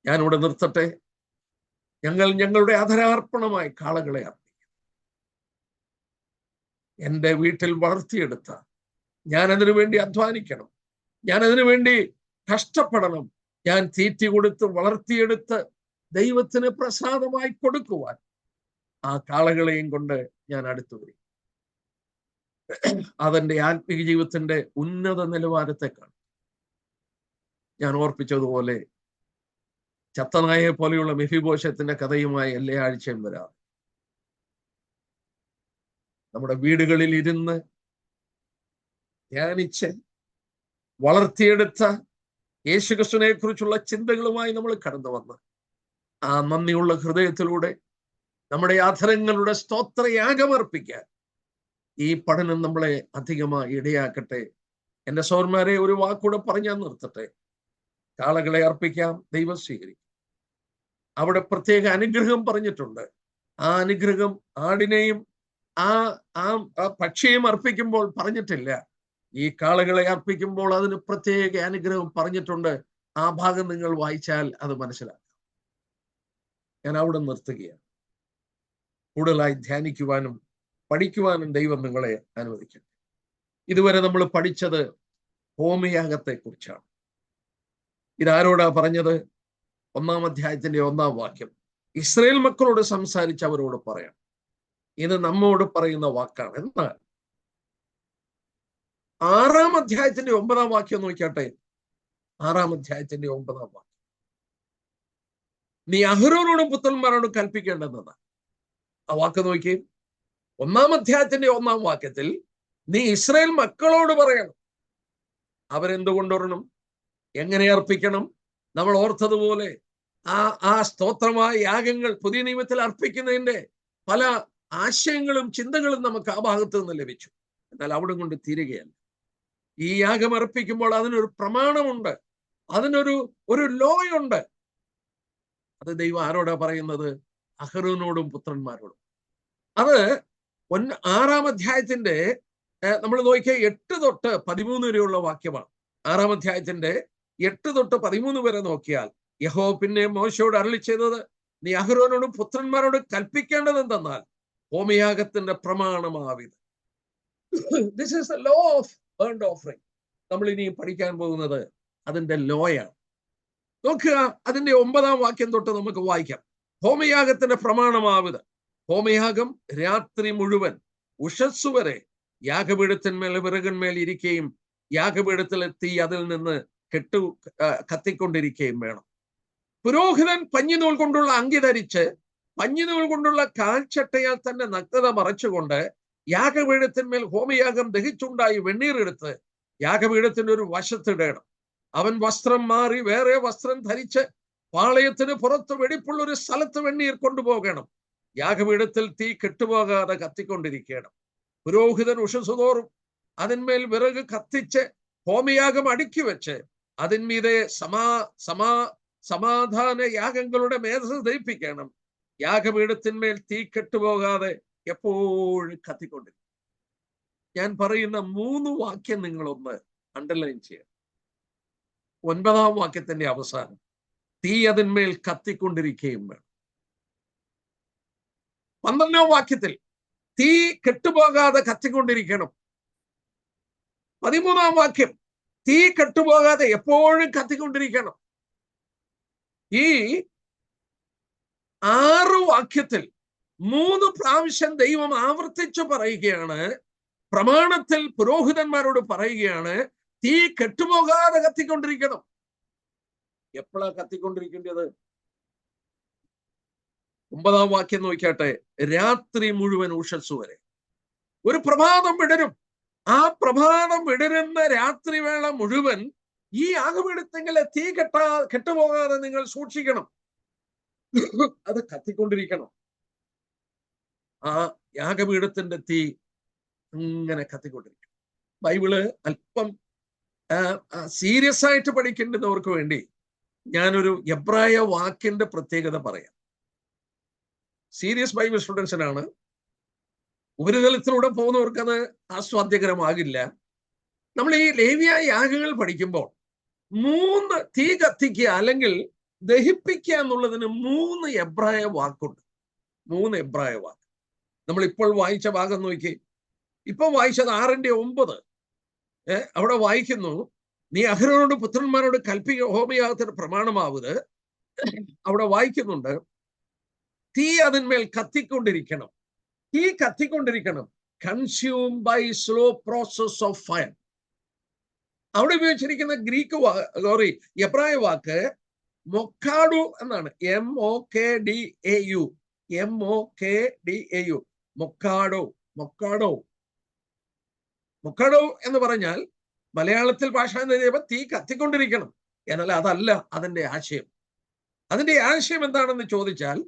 ഞാനിവിടെ നിർത്തട്ടെ. ഞങ്ങൾ ഞങ്ങളുടെ അധരാർപ്പണമായി കാളകളെ അർപ്പിക്കും. എൻ്റെ വീട്ടിൽ വളർത്തിയെടുത്ത, ഞാൻ അതിനു വേണ്ടി അധ്വാനിക്കണം, ഞാൻ അതിനു വേണ്ടി കഷ്ടപ്പെടണം, ഞാൻ തീറ്റി കൊടുത്ത് വളർത്തിയെടുത്ത് ദൈവത്തിന് പ്രസാദമായി കൊടുക്കുവാൻ ആ കാളകളെയും കൊണ്ട് ഞാൻ അടുത്തു വരും. അതെന്റെ ആത്മീയ ജീവിതത്തിന്റെ ഉന്നത നിലവാരത്തെ കാണും. ഞാൻ ഓർപ്പിച്ചതുപോലെ ചത്തനായെ പോലെയുള്ള മെഫിബോശത്തിന്റെ കഥയുമായി എല്ലാ ആഴ്ചയും വരാം. നമ്മുടെ വീടുകളിൽ ഇരുന്ന് ധ്യാനിച്ച് വളർത്തിയെടുത്ത യേശുക്രിസ്തുവിനെ കുറിച്ചുള്ള ചിന്തകളുമായി നമ്മൾ കടന്നു വന്ന് ആ നന്ദിയുള്ള ഹൃദയത്തിലൂടെ നമ്മുടെ അധരങ്ങളുടെ സ്തോത്രയാഗമർപ്പിക്കാൻ ഈ പഠനം നമ്മളെ അധികമായി ഇടയാക്കട്ടെ. എൻ്റെ സഹോദരന്മാരെ, ഒരു വാക്കൂടെ പറഞ്ഞാൽ നിർത്തട്ടെ. കാളകളെ അർപ്പിക്കാം, ദൈവം സ്വീകരിക്കും. അവിടെ പ്രത്യേക അനുഗ്രഹം പറഞ്ഞിട്ടുണ്ട്. ആ അനുഗ്രഹം ആടിനെയും ആ പക്ഷിയെയും അർപ്പിക്കുമ്പോൾ പറഞ്ഞിട്ടില്ല. ഈ കാളകളെ അർപ്പിക്കുമ്പോൾ അതിന് പ്രത്യേക അനുഗ്രഹം പറഞ്ഞിട്ടുണ്ട്. ആ ഭാഗം നിങ്ങൾ വായിച്ചാൽ അത് മനസ്സിലാക്കാം. ഞാൻ അവിടെ നിർത്തുകയാണ്. കൂടുതലായി ധ്യാനിക്കുവാനും പഠിക്കുവാനും ദൈവം നിങ്ങളെ അനുവദിക്കട്ടെ. ഇതുവരെ നമ്മൾ പഠിച്ചത് ഹോമയാഗത്തെ കുറിച്ചാണ്. ഇതാരോടാ പറഞ്ഞത്? 1-ാം അധ്യായത്തിന്റെ 1-ാം വാക്യം. ഇസ്രായേൽ മക്കളോട് സംസാരിച്ച് അവരോട് പറയണം. ഇത് നമ്മോട് പറയുന്ന വാക്കാണ്. എന്നാൽ 6-ാം അധ്യായത്തിന്റെ 9-ാം വാക്യം നോക്കിയാട്ടെ. 6-ാം അധ്യായത്തിന്റെ 9-ാം വാക്യം. നീ അഹരോനോടും പുത്രന്മാരോടും കൽപ്പിക്കേണ്ടതെന്നാണ്. ആ വാക്ക് നോക്കി. 1-ാം അധ്യായത്തിന്റെ 1-ാം വാക്യത്തിൽ നീ ഇസ്രായേൽ മക്കളോട് പറയണം. അവരെന്തുകൊണ്ടുവരണം, എങ്ങനെ അർപ്പിക്കണം? നമ്മൾ ഓർത്തതുപോലെ ആ സ്തോത്രമായ യാഗങ്ങൾ പുതിയ നിയമത്തിൽ അർപ്പിക്കുന്നതിന്റെ പല ആശയങ്ങളും ചിന്തകളും നമുക്ക് ആ ഭാഗത്ത് നിന്ന് ലഭിച്ചു. എന്നാൽ അവിടെ കൊണ്ട് തീരുകയല്ല. ഈ യാഗം അർപ്പിക്കുമ്പോൾ അതിനൊരു പ്രമാണമുണ്ട്, അതിനൊരു ലോയുണ്ട്. അത് ദൈവം ആരോടാ പറയുന്നത്? അഹരോനോടും പുത്രന്മാരോടും. അത് 6-ാം അധ്യായത്തിന്റെ നമ്മൾ നോക്കിയാൽ 8 തൊട്ട് 13 വരെയുള്ള വാക്യമാണ്. 6-ാം അധ്യായത്തിന്റെ 8 തൊട്ട് 13 വരെ നോക്കിയാൽ യഹോവ പിന്നെ മോശയോട് അരുളി ചെയ്തത്, നീ അഹരോനോടും പുത്രന്മാരോട് കൽപ്പിക്കേണ്ടത് എന്തെന്നാൽ ഹോമയാഗത്തിന്റെ പ്രമാണമാവിത്. This is the law of burnt offering. നമ്മൾ ഇനി പഠിക്കാൻ പോകുന്നത് അതിന്റെ ലോയാണ്. നോക്കുക, അതിന്റെ 9-ാം വാക്യം തൊട്ട് നമുക്ക് വായിക്കാം. ഹോമയാഗത്തിന്റെ പ്രമാണമാവിത്. ഹോമയാഗം രാത്രി മുഴുവൻ ഉഷസ്സു വരെ യാഗപീഠത്തിന്മേൽ വിറകന്മേൽ ഇരിക്കുകയും യാഗപീഠത്തിലെ തീ അതിൽ നിന്ന് കത്തിക്കൊണ്ടിരിക്കുകയും വേണം. പുരോഹിതൻ പഞ്ഞിനൂൽ കൊണ്ടുള്ള അങ്കി ധരിച്ച് പഞ്ഞിനൂൽ കൊണ്ടുള്ള കാൽച്ചട്ടയാൽ തന്നെ നഗ്നത മറച്ചുകൊണ്ട് യാഗപീഠത്തിന്മേൽ ഹോമയാഗം ദഹിച്ചുണ്ടായി വെണ്ണീറെടുത്ത് യാഗപീഠത്തിന്റെ ഒരു വശത്തിടണം. അവൻ വസ്ത്രം മാറി വേറെ വസ്ത്രം ധരിച്ച് പാളയത്തിന് പുറത്ത് വെടിപ്പുള്ള ഒരു സ്ഥലത്ത് വെണ്ണീർ കൊണ്ടുപോകണം. യാഗപീഠത്തിൽ തീ കെട്ടുപോകാതെ കത്തിക്കൊണ്ടിരിക്കണം. പുരോഹിതൻ ഉഷസ്സുതോറും അതിന്മേൽ വിറക് കത്തിച്ച് ഹോമയാഗം അടുക്കി വെച്ച് അതിന്മീതെ സമാധാന യാഗങ്ങളുടെ മേധസ് ദഹിപ്പിക്കണം. യാഗപീഠത്തിന്മേൽ തീ കെട്ടുപോകാതെ എപ്പോഴും കത്തിക്കൊണ്ടിരിക്കും. ഞാൻ പറയുന്ന 3 വാക്യം നിങ്ങളൊന്ന് അണ്ടർലൈൻ ചെയ്യണം. 9-ാം വാക്യത്തിന്റെ അവസാനം തീ അതിന്മേൽ കത്തിക്കൊണ്ടിരിക്കുകയും വേണം. 12-ാം വാക്യത്തിൽ തീ കെട്ടുപോകാതെ കത്തിക്കൊണ്ടിരിക്കണം. 13-ാം വാക്യം തീ കെട്ടുപോകാതെ എപ്പോഴും കത്തിക്കൊണ്ടിരിക്കണം. ഈ 6 വാക്യത്തിൽ 3 പ്രാവശ്യം ദൈവം ആവർത്തിച്ചു പറയുകയാണ്. പ്രമാണത്തിൽ പുരോഹിതന്മാരോട് പറയുകയാണ്, തീ കെട്ടുപോകാതെ കത്തിക്കൊണ്ടിരിക്കണം. എപ്പോഴാ കത്തിക്കൊണ്ടിരിക്കേണ്ടത്? 9-ാം വാക്യം നോക്കിയാട്ടെ. രാത്രി മുഴുവൻ ഉഷസ്സു വരെ. ഒരു പ്രഭാതം വിടരും. ആ പ്രഭാതം വിടരുന്ന രാത്രി വേള മുഴുവൻ ഈ യാഗപീഠത്തിലെ തീ കെട്ടുപോകാതെ നിങ്ങൾ സൂക്ഷിക്കണം. അത് കത്തിക്കൊണ്ടിരിക്കണം. ആ യാഗപീഠത്തിന്റെ തീ ഇങ്ങനെ കത്തിക്കൊണ്ടിരിക്കും. ബൈബിള് അല്പം സീരിയസ് ആയിട്ട് പഠിക്കേണ്ടുന്നവർക്ക് വേണ്ടി ഞാനൊരു എബ്രായ വാക്കിന്റെ പ്രത്യേകത പറയാം. Serious Bible സ്റ്റുഡൻസിനാണ്. ഉപരിതലത്തിലൂടെ പോകുന്നവർക്ക് അത് ആസ്വാദ്യകരമാകില്ല. നമ്മൾ ഈ ലേവ്യ യാഗങ്ങൾ പഠിക്കുമ്പോൾ 3 തീ കത്തിക്കുക അല്ലെങ്കിൽ ദഹിപ്പിക്കുക എന്നുള്ളതിന് 3 എബ്രായ വാക്കുണ്ട്. 3 എബ്രായ വാക്ക്. നമ്മൾ ഇപ്പോൾ വായിച്ച ഭാഗം നോക്കി. ഇപ്പൊ വായിച്ചത് 6:9. അവിടെ വായിക്കുന്നു, നീ അഹരോനോട് പുത്രന്മാരോട് കൽപ്പിക്കുക ഹോമയാഗത്തിന് പ്രമാണമാവുത്. അവിടെ വായിക്കുന്നുണ്ട്, തീ അതിന്മേൽ കത്തിക്കൊണ്ടിരിക്കണം. തീ കത്തിക്കൊണ്ടിരിക്കണം. Consume by slow process of fire. അവിടെ ഉപയോഗിച്ചിരിക്കുന്ന എബ്രായ വാക്ക് മൊക്കാഡു എന്നാണ്. MOKDAU. MOKDAU. മൊക്കാഡോ. മൊക്കാഡോ മൊക്കാഡോ എന്ന് പറഞ്ഞാൽ മലയാളത്തിൽ ഭാഷ തീ കത്തിക്കൊണ്ടിരിക്കണം എന്നാൽ അതല്ല അതിന്റെ ആശയം. അതിന്റെ ആശയം എന്താണെന്ന് ചോദിച്ചാൽ,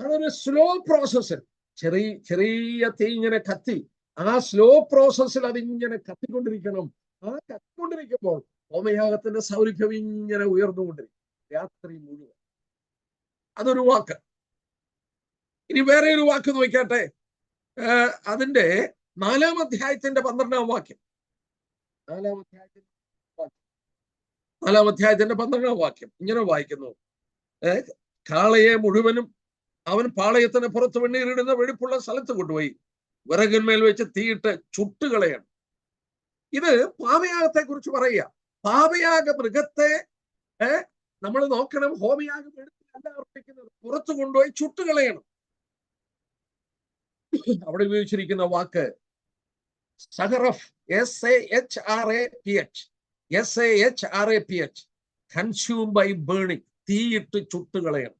അതൊരു സ്ലോ പ്രോസസ്സിൽ ചെറിയ തീ ഇങ്ങനെ കത്തി, ആ സ്ലോ പ്രോസസ്സിൽ അതിങ്ങനെ കത്തിക്കൊണ്ടിരിക്കണം. ആ കത്തിക്കൊണ്ടിരിക്കുമ്പോൾ ഹോമയാഗത്തിന്റെ സൗരഭ്യം ഇങ്ങനെ ഉയർന്നുകൊണ്ടിരിക്കും രാത്രി മുഴുവൻ. അതൊരു വാക്ക്. ഇനി വേറെ ഒരു വാക്ക് നോക്കട്ടെ. അതിന്റെ 4-ാം അധ്യായത്തിന്റെ 12-ാം വാക്യം. 4-ാം അധ്യായത്തിന്റെ 12-ാം വാക്യം ഇങ്ങനെ വായിക്കുന്നു, കാളയെ മുഴുവനും അവൻ പാളയത്തിന് പുറത്ത് വെണ്ണീരിടുന്ന വെടിപ്പുള്ള സ്ഥലത്ത് കൊണ്ടുപോയി വിറകിന്മേൽ വെച്ച് തീയിട്ട് ചുട്ടുകളയണം. ഇത് പാപയാഗത്തെ കുറിച്ച് പറയുക. പാപയാഗ മൃഗത്തെ നമ്മൾ നോക്കണം. ഹോമയാഗം എടുത്തല്ല അർപ്പിക്കുന്നത്, പുറത്തു കൊണ്ടുപോയി ചുട്ടുകളയണം. അവിടെ ഉപയോഗിച്ചിരിക്കുന്ന വാക്ക് സഹറഫ്. SAHRAPH. Consume by burning. തീയിട്ട് ചുട്ടുകളയണം.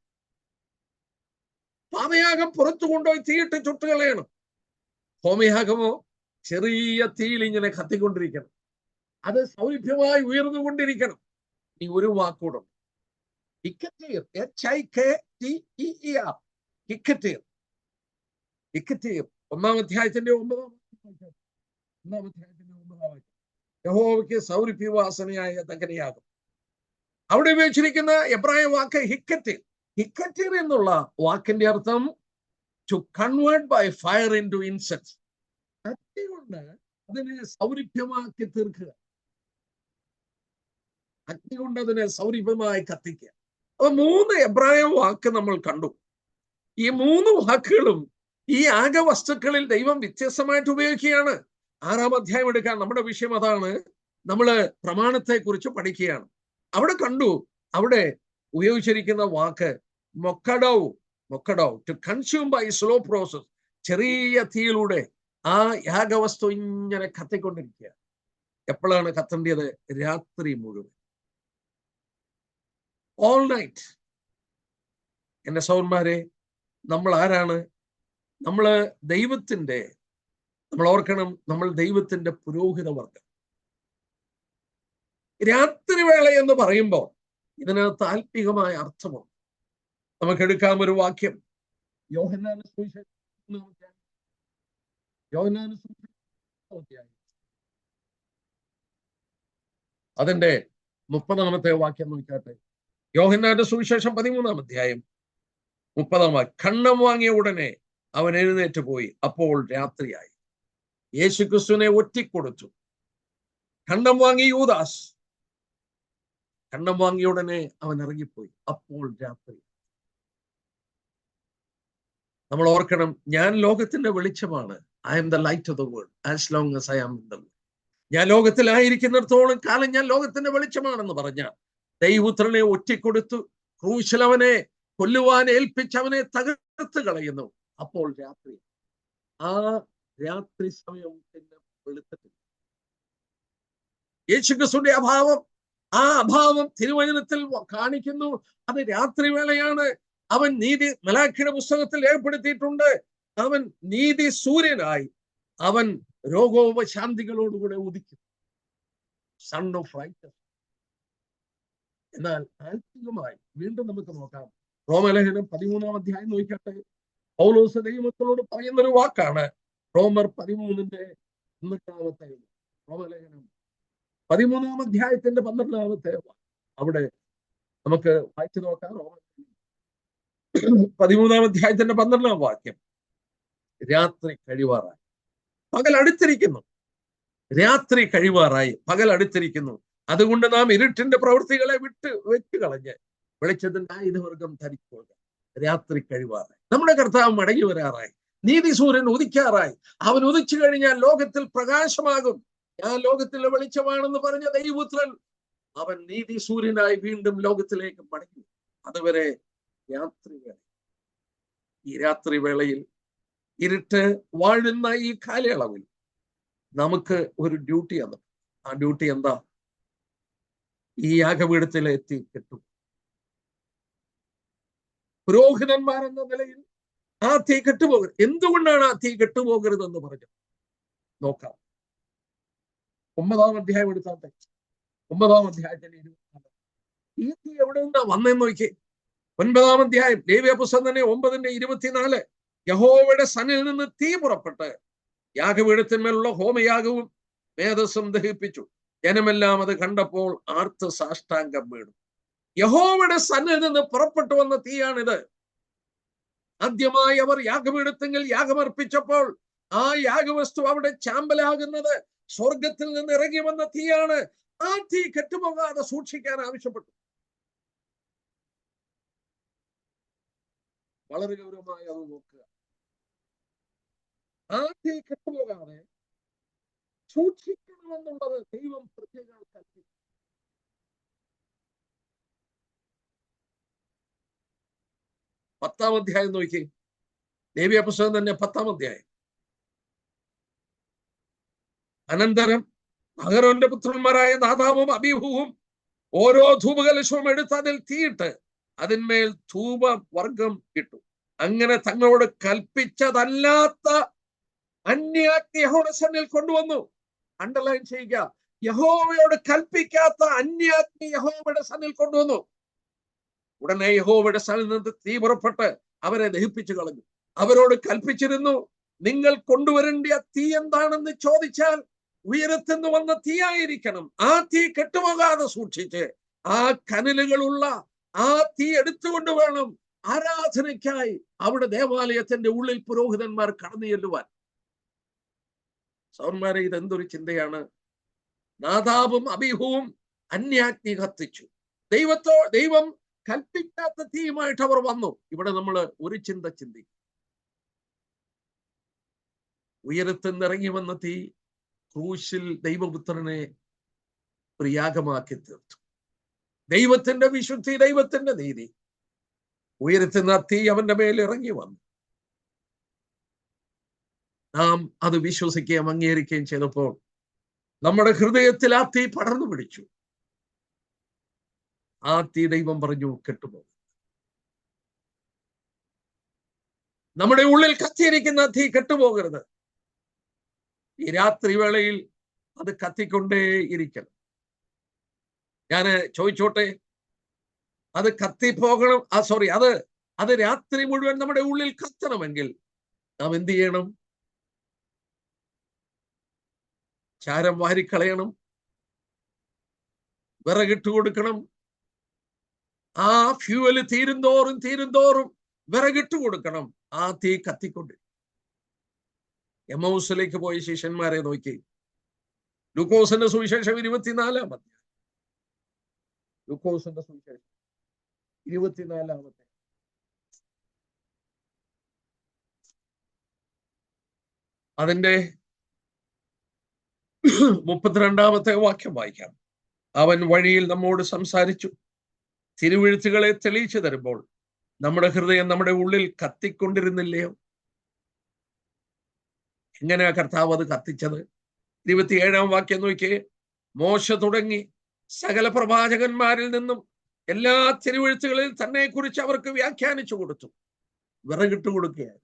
പാപയാഗം പുറത്തു കൊണ്ടുപോയി തീയിട്ട് ചുട്ടുകളയണം. ഹോമയാഗമോ ചെറിയ തീയിൽ ഇങ്ങനെ കത്തിക്കൊണ്ടിരിക്കണം. അത് സൗരഭ്യമായി ഉയർന്നുകൊണ്ടിരിക്കണം. ഈ ഒരു വാക്കൂടും, ഹിക്കറ്റീർ. HIKTER. ഹിക്കറ്റീർ. 1-ാം അധ്യായത്തിന്റെ 9-ാം വാക്യം. യഹോവയ്ക്ക് സൗരഭ്യവാസനയായ ദഹനയാഗം. അവിടെ ഉപയോഗിച്ചിരിക്കുന്ന എബ്രായ വാക്ക് ഹിക്കറ്റീർ. ഹിക്കറ്റീർ എന്നുള്ള വാക്കിന്റെ അർത്ഥം to convert by fire into incense. കത്തി കൊണ്ട് അതിനെ സൗരഭ്യമാക്കി തീർക്കുക. അഗ്നി കൊണ്ട് അതിനെ സൗരഭ്യമായി കത്തിക്കുക. അപ്പൊ 3 എബ്രായ വാക്ക് നമ്മൾ കണ്ടു. ഈ 3 വാക്കുകളും ഈ യാഗവസ്തുക്കളിൽ ദൈവം വ്യത്യസ്തമായിട്ട് ഉപയോഗിക്കുകയാണ്. 6-ാം അധ്യായം എടുക്കാൻ. നമ്മുടെ വിഷയം അതാണ്. നമ്മള് പ്രമാണത്തെ കുറിച്ച് പഠിക്കുകയാണ്. അവിടെ കണ്ടു, അവിടെ ഉപയോഗിച്ചിരിക്കുന്ന വാക്ക് മൊക്കഡോ. To consume by slow process. ചെറിയ തീയിലൂടെ ആ യാഗവസ്തു ഇങ്ങനെ കത്തിക്കൊണ്ടിരിക്കുക. എപ്പോഴാണ് കത്തേണ്ടത്? രാത്രി മുഴുവൻ, ഓൾ നൈറ്റ്. എന്റെ സഹോദരന്മാരെ, നമ്മൾ ആരാണ്? നമ്മൾ ഓർക്കണം, നമ്മൾ ദൈവത്തിന്റെ പുരോഹിത വർഗം. രാത്രി വേള എന്ന് പറയുമ്പോൾ ഇതിനകത്ത് ആത്മീകമായ അർത്ഥമുണ്ട്. നമുക്കെടുക്കാം ഒരു വാക്യം. യോഹന്നാന്റെ സുവിശേഷം അതിന്റെ 30-ാമത്തെ വാക്യം നോക്കാട്ടെ. യോഹന്നാന്റെ സുവിശേഷം 13-ാം അധ്യായം 30-ാം വാക്യം. ഖണ്ഡം വാങ്ങിയ ഉടനെ അവൻ എഴുന്നേറ്റ് പോയി. അപ്പോൾ രാത്രിയായി. യേശുക്രിസ്തുവിനെ ഒറ്റിക്കൊടുത്തു. ഖണ്ഡം വാങ്ങി യൂദാസ്. ഖണ്ഡം വാങ്ങിയ ഉടനെ അവൻ ഇറങ്ങിപ്പോയി. അപ്പോൾ രാത്രി. നമ്മൾ ഓർക്കണം, ഞാൻ ലോകത്തിന്റെ വെളിച്ചമാണ്. I am the light of the world as long as I am in the world. ഞാൻ ലോകത്തിലായിരിക്കുന്നിടത്തോളം കാലം ഞാൻ ലോകത്തിന്റെ വെളിച്ചമാണെന്ന് പറഞ്ഞ ദൈവപുത്രനെ ഒറ്റിക്കൊടുത്തു. ക്രൂശിൽ അവനെ കൊല്ലുവാൻ ഏൽപ്പിച്ചവനെ തകർത്ത് കളയുന്നു. അപ്പോൾ രാത്രി. ആ രാത്രി സമയം പിന്നെ വെളുത്തിട്ടില്ല. യേശുക്രിസ്തുവിന്റെ ആ അഭാവം തിരുവചനത്തിൽ കാണിക്കുന്നു. അത് രാത്രി വേളയാണ്. അവൻ നീതി മലാഖിയുടെ പുസ്തകത്തിൽ ഏർപ്പെടുത്തിയിട്ടുണ്ട്. അവൻ നീതി സൂര്യനായി അവൻ രോഗോപശാന്തികളോടുകൂടെ ഉദിക്കും. Sun of righteousness. എന്നാൽ ആത്മീകമായി വീണ്ടും നമുക്ക് നോക്കാം. റോമലേഖനം 13-ാം അധ്യായം നോക്കട്ടെ. പൗലോസ് ദൈവമക്കളോട് പറയുന്നൊരു വാക്കാണ്. റോമർ 13-ന്റെ 18-ാമത്തെ റോമലേഖനം 13-ാം അധ്യായത്തിന്റെ 12-ാമത്തെ അവിടെ നമുക്ക് വായിച്ചു നോക്കാം. 13-ാം അധ്യായത്തിന്റെ 12-ാം വാക്യം. രാത്രി കഴിവാറായി, പകൽ അടുത്തിരിക്കുന്നു. രാത്രി കഴിവാറായി, പകൽ അടുത്തിരിക്കുന്നു. അതുകൊണ്ട് നാം ഇരുട്ടിന്റെ പ്രവൃത്തികളെ വെച്ച് കളഞ്ഞ് വെളിച്ചത്തിന്റെ ആയുധവർഗം ധരിക്കുക. രാത്രി കഴിവാറായി, നമ്മുടെ കർത്താവ് മടങ്ങി വരാറായി, നീതി സൂര്യൻ ഉദിക്കാറായി. അവൻ ഉദിച്ചു കഴിഞ്ഞാൽ ലോകത്തിൽ പ്രകാശമാകും. ഞാൻ ലോകത്തിലെ വെളിച്ചമാണെന്ന് പറഞ്ഞ ദൈവപുത്രൻ അവൻ നീതി സൂര്യനായി വീണ്ടും ലോകത്തിലേക്ക് മടങ്ങി. അതുവരെ രാത്രിവേള. ഈ രാത്രിവേളയിൽ ഇരുട്ട് വാഴുന്ന ഈ കാലയളവിൽ നമുക്ക് ഒരു ഡ്യൂട്ടി ആണ്. ആ ഡ്യൂട്ടി എന്താ? ഈ യാഗപീഠത്തിൽ എത്തി കെട്ടും. പുരോഹിതന്മാരെന്ന നിലയിൽ ആ തീ കെട്ടുപോകരുത്. എന്തുകൊണ്ടാണ് ആ തീ കെട്ടുപോകരുതെന്ന് പറഞ്ഞു നോക്കാം. 9-ാം അധ്യായം എടുത്താട്ടെ. 9-ാം അധ്യായത്തിന്റെ 24. ഈ തീ എവിടെ നിന്നാ വന്നെന്ന് നോക്കി. 9-ാം അധ്യായം ലേവ്യ പുസ്തകം തന്നെ 9:24. യഹോവയുടെ സന്നിധിയിൽ നിന്ന് തീ പുറപ്പെട്ട് യാഗപീഠത്തിന്മേലുള്ള ഹോമയാഗവും മേധസ്സും ദഹിപ്പിച്ചു. ജനമെല്ലാം അത് കണ്ടപ്പോൾ ആർത്ത് സാഷ്ടാംഗം വീണു. യഹോവയുടെ സന്നിധിയിൽ നിന്ന് പുറപ്പെട്ടു വന്ന തീയാണിത്. ആദ്യമായി അവർ യാഗപീഠത്തെങ്കിൽ യാഗമർപ്പിച്ചപ്പോൾ ആ യാഗവസ്തു അവിടെ ചാമ്പലാകുന്നത് സ്വർഗത്തിൽ നിന്ന് ഇറങ്ങി വന്ന തീയാണ്. ആ തീ കെട്ടുപോകാതെ സൂക്ഷിക്കാൻ ആവശ്യപ്പെട്ടു. വളരെ ഗൗരവമായി അത് നോക്കുക. ആ തീ കെട്ടുപോകാതെ സൂക്ഷിക്കണമെന്നുള്ളത് ദൈവം പ്രത്യേകം കൽപ്പിച്ചു. പത്താം അധ്യായം നോക്കി. ലേവ്യ പുസ്തകം തന്നെ 10-ാം അധ്യായം. അനന്തരം അഹരോന്റെ പുത്രന്മാരായ നാദാബും അബീഹുവും ഓരോ ധൂപകലശവും എടുത്ത് അതിൽ തീയിട്ട് അതിന്മേൽ ധൂപവർഗം ഇട്ടു. അങ്ങനെ തങ്ങളോട് കൽപ്പിച്ചതല്ലാത്ത അന്യാഗ്നി യഹോവയുടെ സന്നിധിയിൽ കൊണ്ടുവന്നു. അണ്ടർലൈൻ ചെയ്യുക. യഹോവയോട് കൽപ്പിക്കാത്ത അന്യാഗ്നി യഹോവയുടെ സന്നിധിയിൽ കൊണ്ടുവന്നു. ഉടനെ യഹോവയുടെ സന്നിധിയിൽ നിന്ന് തീ പുറപ്പെട്ട് അവരെ ദഹിപ്പിച്ചു കളഞ്ഞു. അവരോട് കൽപ്പിച്ചിരുന്നു, നിങ്ങൾ കൊണ്ടുവരേണ്ട തീ എന്താണെന്ന് ചോദിച്ചാൽ ഉയരത്തുനിന്ന് വന്ന തീയായിരിക്കണം. ആ തീ കെട്ടുപോകാതെ സൂക്ഷിച്ച് ആ കനലുകളുള്ള ആ തീ എടുത്തുകൊണ്ട് വേണം ആരാധനയ്ക്കായി അവിടെ ദേവാലയത്തിന്റെ ഉള്ളിൽ പുരോഹിതന്മാർ കടന്നു ചെല്ലുവാൻ. സൗന്മാരെ, ഇതെന്തൊരു ചിന്തയാണ്! നാദാബും അബീഹുവും അന്യാഗ്നി കത്തിച്ചു. ദൈവം കൽപ്പിക്കാത്ത തീയുമായിട്ട് അവർ വന്നു. ഇവിടെ നമ്മൾ ഒരു ചിന്ത ചിന്തിക്കും. ഉയരത്തിൽ ഇറങ്ങി വന്ന തീ ക്രൂശിൽ ദൈവപുത്രനെ യാഗമാക്കി തീർത്തു. ദൈവത്തിന്റെ വിശുദ്ധി, ദൈവത്തിന്റെ നീതി. ഉയരത്തുന്ന തീ അവന്റെ മേൽ ഇറങ്ങി വന്നു. നാം അത് വിശ്വസിക്കുകയും അംഗീകരിക്കുകയും ചെയ്തപ്പോൾ നമ്മുടെ ഹൃദയത്തിൽ ആ തീ പടർന്നു പിടിച്ചു. ആ തീ ദൈവം പറഞ്ഞു കെട്ടുപോകും. നമ്മുടെ ഉള്ളിൽ കത്തിയിരിക്കുന്ന തീ കെട്ടുപോകരുത്. ഈ രാത്രി വേളയിൽ അത് കത്തിക്കൊണ്ടേ ഇരിക്കണം. ഞാൻ ചോദിച്ചോട്ടെ, അത് കത്തിപ്പോകണം, അത് രാത്രി മുഴുവൻ നമ്മുടെ ഉള്ളിൽ കത്തണമെങ്കിൽ നാം എന്ത് ചെയ്യണം? ചാരം വാരിക്കളയണം, വിറകിട്ട് കൊടുക്കണം. ആ ഫ്യൂവല് തീരുന്തോറും വിറകിട്ട് കൊടുക്കണം. ആ തീ കത്തിക്കൊണ്ട്. എമ്മൗസിലേക്ക് പോയ ശിഷ്യന്മാരെ നോക്കി. ലൂക്കോസിന്റെ സുവിശേഷം 24-ാം അധ്യായം. ലൂക്കോസിന്റെ സുവിശേഷം 24-ാമത്തെ. അതിന്റെ 32-ാമത്തെ വാക്യം വായിക്കാം. അവൻ വഴിയിൽ നമ്മോട് സംസാരിച്ചു, തിരുവെഴുത്തുകളെ തെളിയിച്ചു തരുമ്പോൾ നമ്മുടെ ഹൃദയം നമ്മുടെ ഉള്ളിൽ കത്തിക്കൊണ്ടിരുന്നില്ലയോ? എങ്ങനെയാ കർത്താവ് അത് കത്തിച്ചത്? 27-ാം വാക്യം നോക്കിയേ. മോശ തുടങ്ങി സകല പ്രവാചകന്മാരിൽ നിന്നും എല്ലാ തിരുവെഴുത്തുകളിൽ തന്നെ കുറിച്ച് അവർക്ക് വ്യാഖ്യാനിച്ചു കൊടുത്തു. വിറകിട്ട് കൊടുക്കുകയാണ്.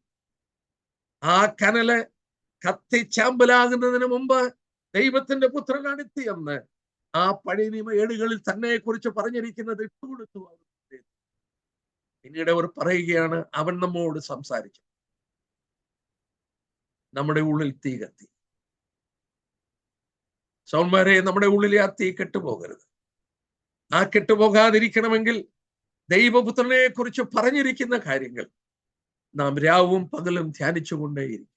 ആ കനല് കത്തിച്ചാമ്പലാകുന്നതിന് മുമ്പ് ദൈവത്തിന്റെ പുത്രൻ അടുത്തിയെന്ന് ആ പഴയ നിയമ ഏടുകളിൽ തന്നെ കുറിച്ച് പറഞ്ഞിരിക്കുന്നത് ഇട്ടുകൊടുത്തു. പിന്നീട് അവർ പറയുകയാണ്, അവൻ നമ്മോട് സംസാരിച്ചു. നമ്മുടെ ഉള്ളിൽ തീ കത്തി. സൗന്മാരെ, നമ്മുടെ ഉള്ളിലെ ആ തീ കെട്ടുപോകരുത്. ആ കെട്ടുപോകാതിരിക്കണമെങ്കിൽ ദൈവപുത്രനെ കുറിച്ച് പറഞ്ഞിരിക്കുന്ന കാര്യങ്ങൾ നാം രാവും പകലും ധ്യാനിച്ചുകൊണ്ടേയിരിക്കും.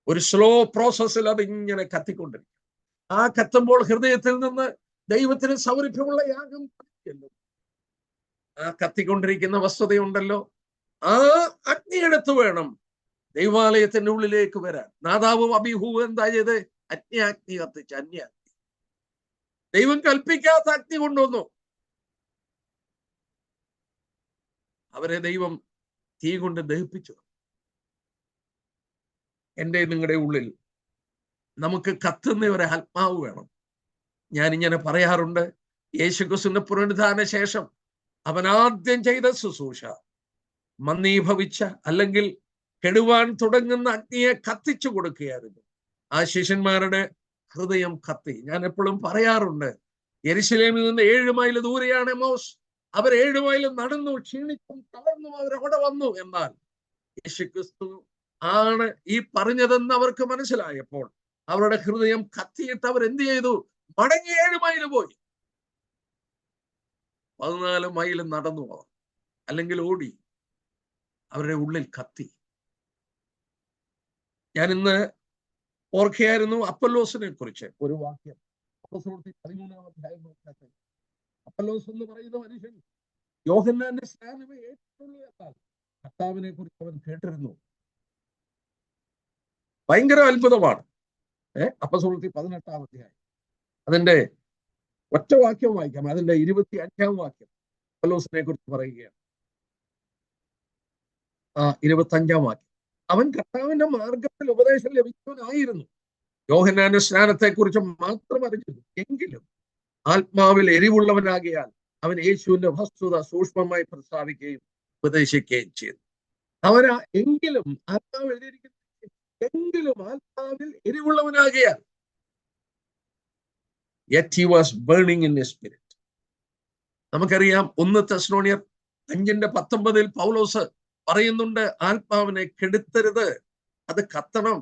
ഒരു സ്ലോ പ്രോസസ്സിൽ അതിങ്ങനെ കത്തിക്കൊണ്ടിരിക്കും. ആ കത്തുമ്പോൾ ഹൃദയത്തിൽ നിന്ന് ദൈവത്തിന് സൗരഭ്യമുള്ള യാഗം ചെല്ലും. ആ കത്തിക്കൊണ്ടിരിക്കുന്ന വസ്തുതയുണ്ടല്ലോ, ആ അഗ്നിയെടുത്ത് വേണം ദൈവാലയത്തിന്റെ ഉള്ളിലേക്ക് വരാൻ. നാദാവും അബീഹുവും എന്താ ചെയ്ത്? അഗ്നി കത്തിച്ച് അന്യാഗ്നി. ദൈവം കൽപ്പിക്കാത്ത അഗ്നി കൊണ്ടുവന്നു. അവരെ ദൈവം തീ കൊണ്ട് ദഹിപ്പിച്ചു. എൻ്റെ നിങ്ങളുടെ ഉള്ളിൽ നമുക്ക് കത്തുന്ന ഒരു ആത്മാവ് വേണം. ഞാനിങ്ങനെ പറയാറുണ്ട്, യേശുക്രിസ്തുവിന്റെ പുനരുദ്ധാന ശേഷം അവൻ ആദ്യം ചെയ്ത ശുശ്രൂഷ മന്ദീഭവിച്ച അല്ലെങ്കിൽ കെടുവാൻ തുടങ്ങുന്ന അഗ്നിയെ കത്തിച്ചു കൊടുക്കുകയായിരുന്നു. ആ ശിഷ്യന്മാരുടെ ഹൃദയം കത്തി. ഞാൻ എപ്പോഴും പറയാറുണ്ട്, യെരുശലേമിൽ നിന്ന് 7 മൈൽ ദൂരെയാണ് എമ്മൗസ്. അവർ 7 മൈൽ നടന്നു, ക്ഷീണിച്ചും തളർന്നും അവരവിടെ വന്നു. എന്നാൽ യേശുക്രിസ്തു ആണ് ഈ പറഞ്ഞതെന്ന് അവർക്ക് മനസ്സിലായപ്പോൾ അവരുടെ ഹൃദയം കത്തിയിട്ട് അവർ എന്ത് ചെയ്തു? മടങ്ങി 7 മൈൽ പോയി. 14 മൈൽ നടന്നു അവർ, അല്ലെങ്കിൽ ഓടി. അവരുടെ ഉള്ളിൽ കത്തി. ഞാൻ ഇന്ന് ഓർക്കുകയായിരുന്നു അപ്പല്ലോസിനെ കുറിച്ച് ഒരു വാക്യം. 13-ാം അധ്യായം നോക്കട്ടെ. അപ്പല്ലോസ് എന്ന് പറയുന്ന മനുഷ്യൻ യോഹന്നാന്റെ സ്നാനമേ ഏറ്റുള്ളൂ എന്നാൽ കർത്താവിനെ കുറിച്ച് അവൻ കേട്ടിരുന്നു. ഭയങ്കര അത്ഭുതമാണ്. അപ്പോസ്തലത്തിൽ 18-ാം അധ്യായം അതിന്റെ ഒറ്റ വാക്യം വായിക്കാം. അതിന്റെ 25-ാം വാക്യം അപ്പല്ലോസിനെ കുറിച്ച് പറയുകയാണ്. 25-ാം വാക്യം. അവൻ കർത്താവിന്റെ മാർഗത്തിൽ ഉപദേശം ലഭിച്ചവനായിരുന്നു. യോഹന്നാന്റെ സ്നാനത്തെ കുറിച്ച് മാത്രം അറിഞ്ഞിരുന്നു. എങ്കിലും ആത്മാവിൽ എരിവുള്ളവനാകിയാൽ അവൻ യേശുവിന്റെ വസ്തുത സൂക്ഷ്മമായി പ്രസ്താവിക്കുകയും ഉപദേശിക്കുകയും ചെയ്തു. അവനാ എങ്കിലും ആത്മാവ് എഴുതിയിരിക്കുന്നു, എങ്കിലും ആത്മാവിൽ എരിവുള്ളവനാകിയാൽ yet he was burning in his spirit. നമുക്കറിയാം 1 തെസ്സലോനിയർ 5:19 പൗലോസ് പറയുന്നുണ്ട്, ആത്മാവിനെ കെടുത്തരുത്, അത് കത്തണം.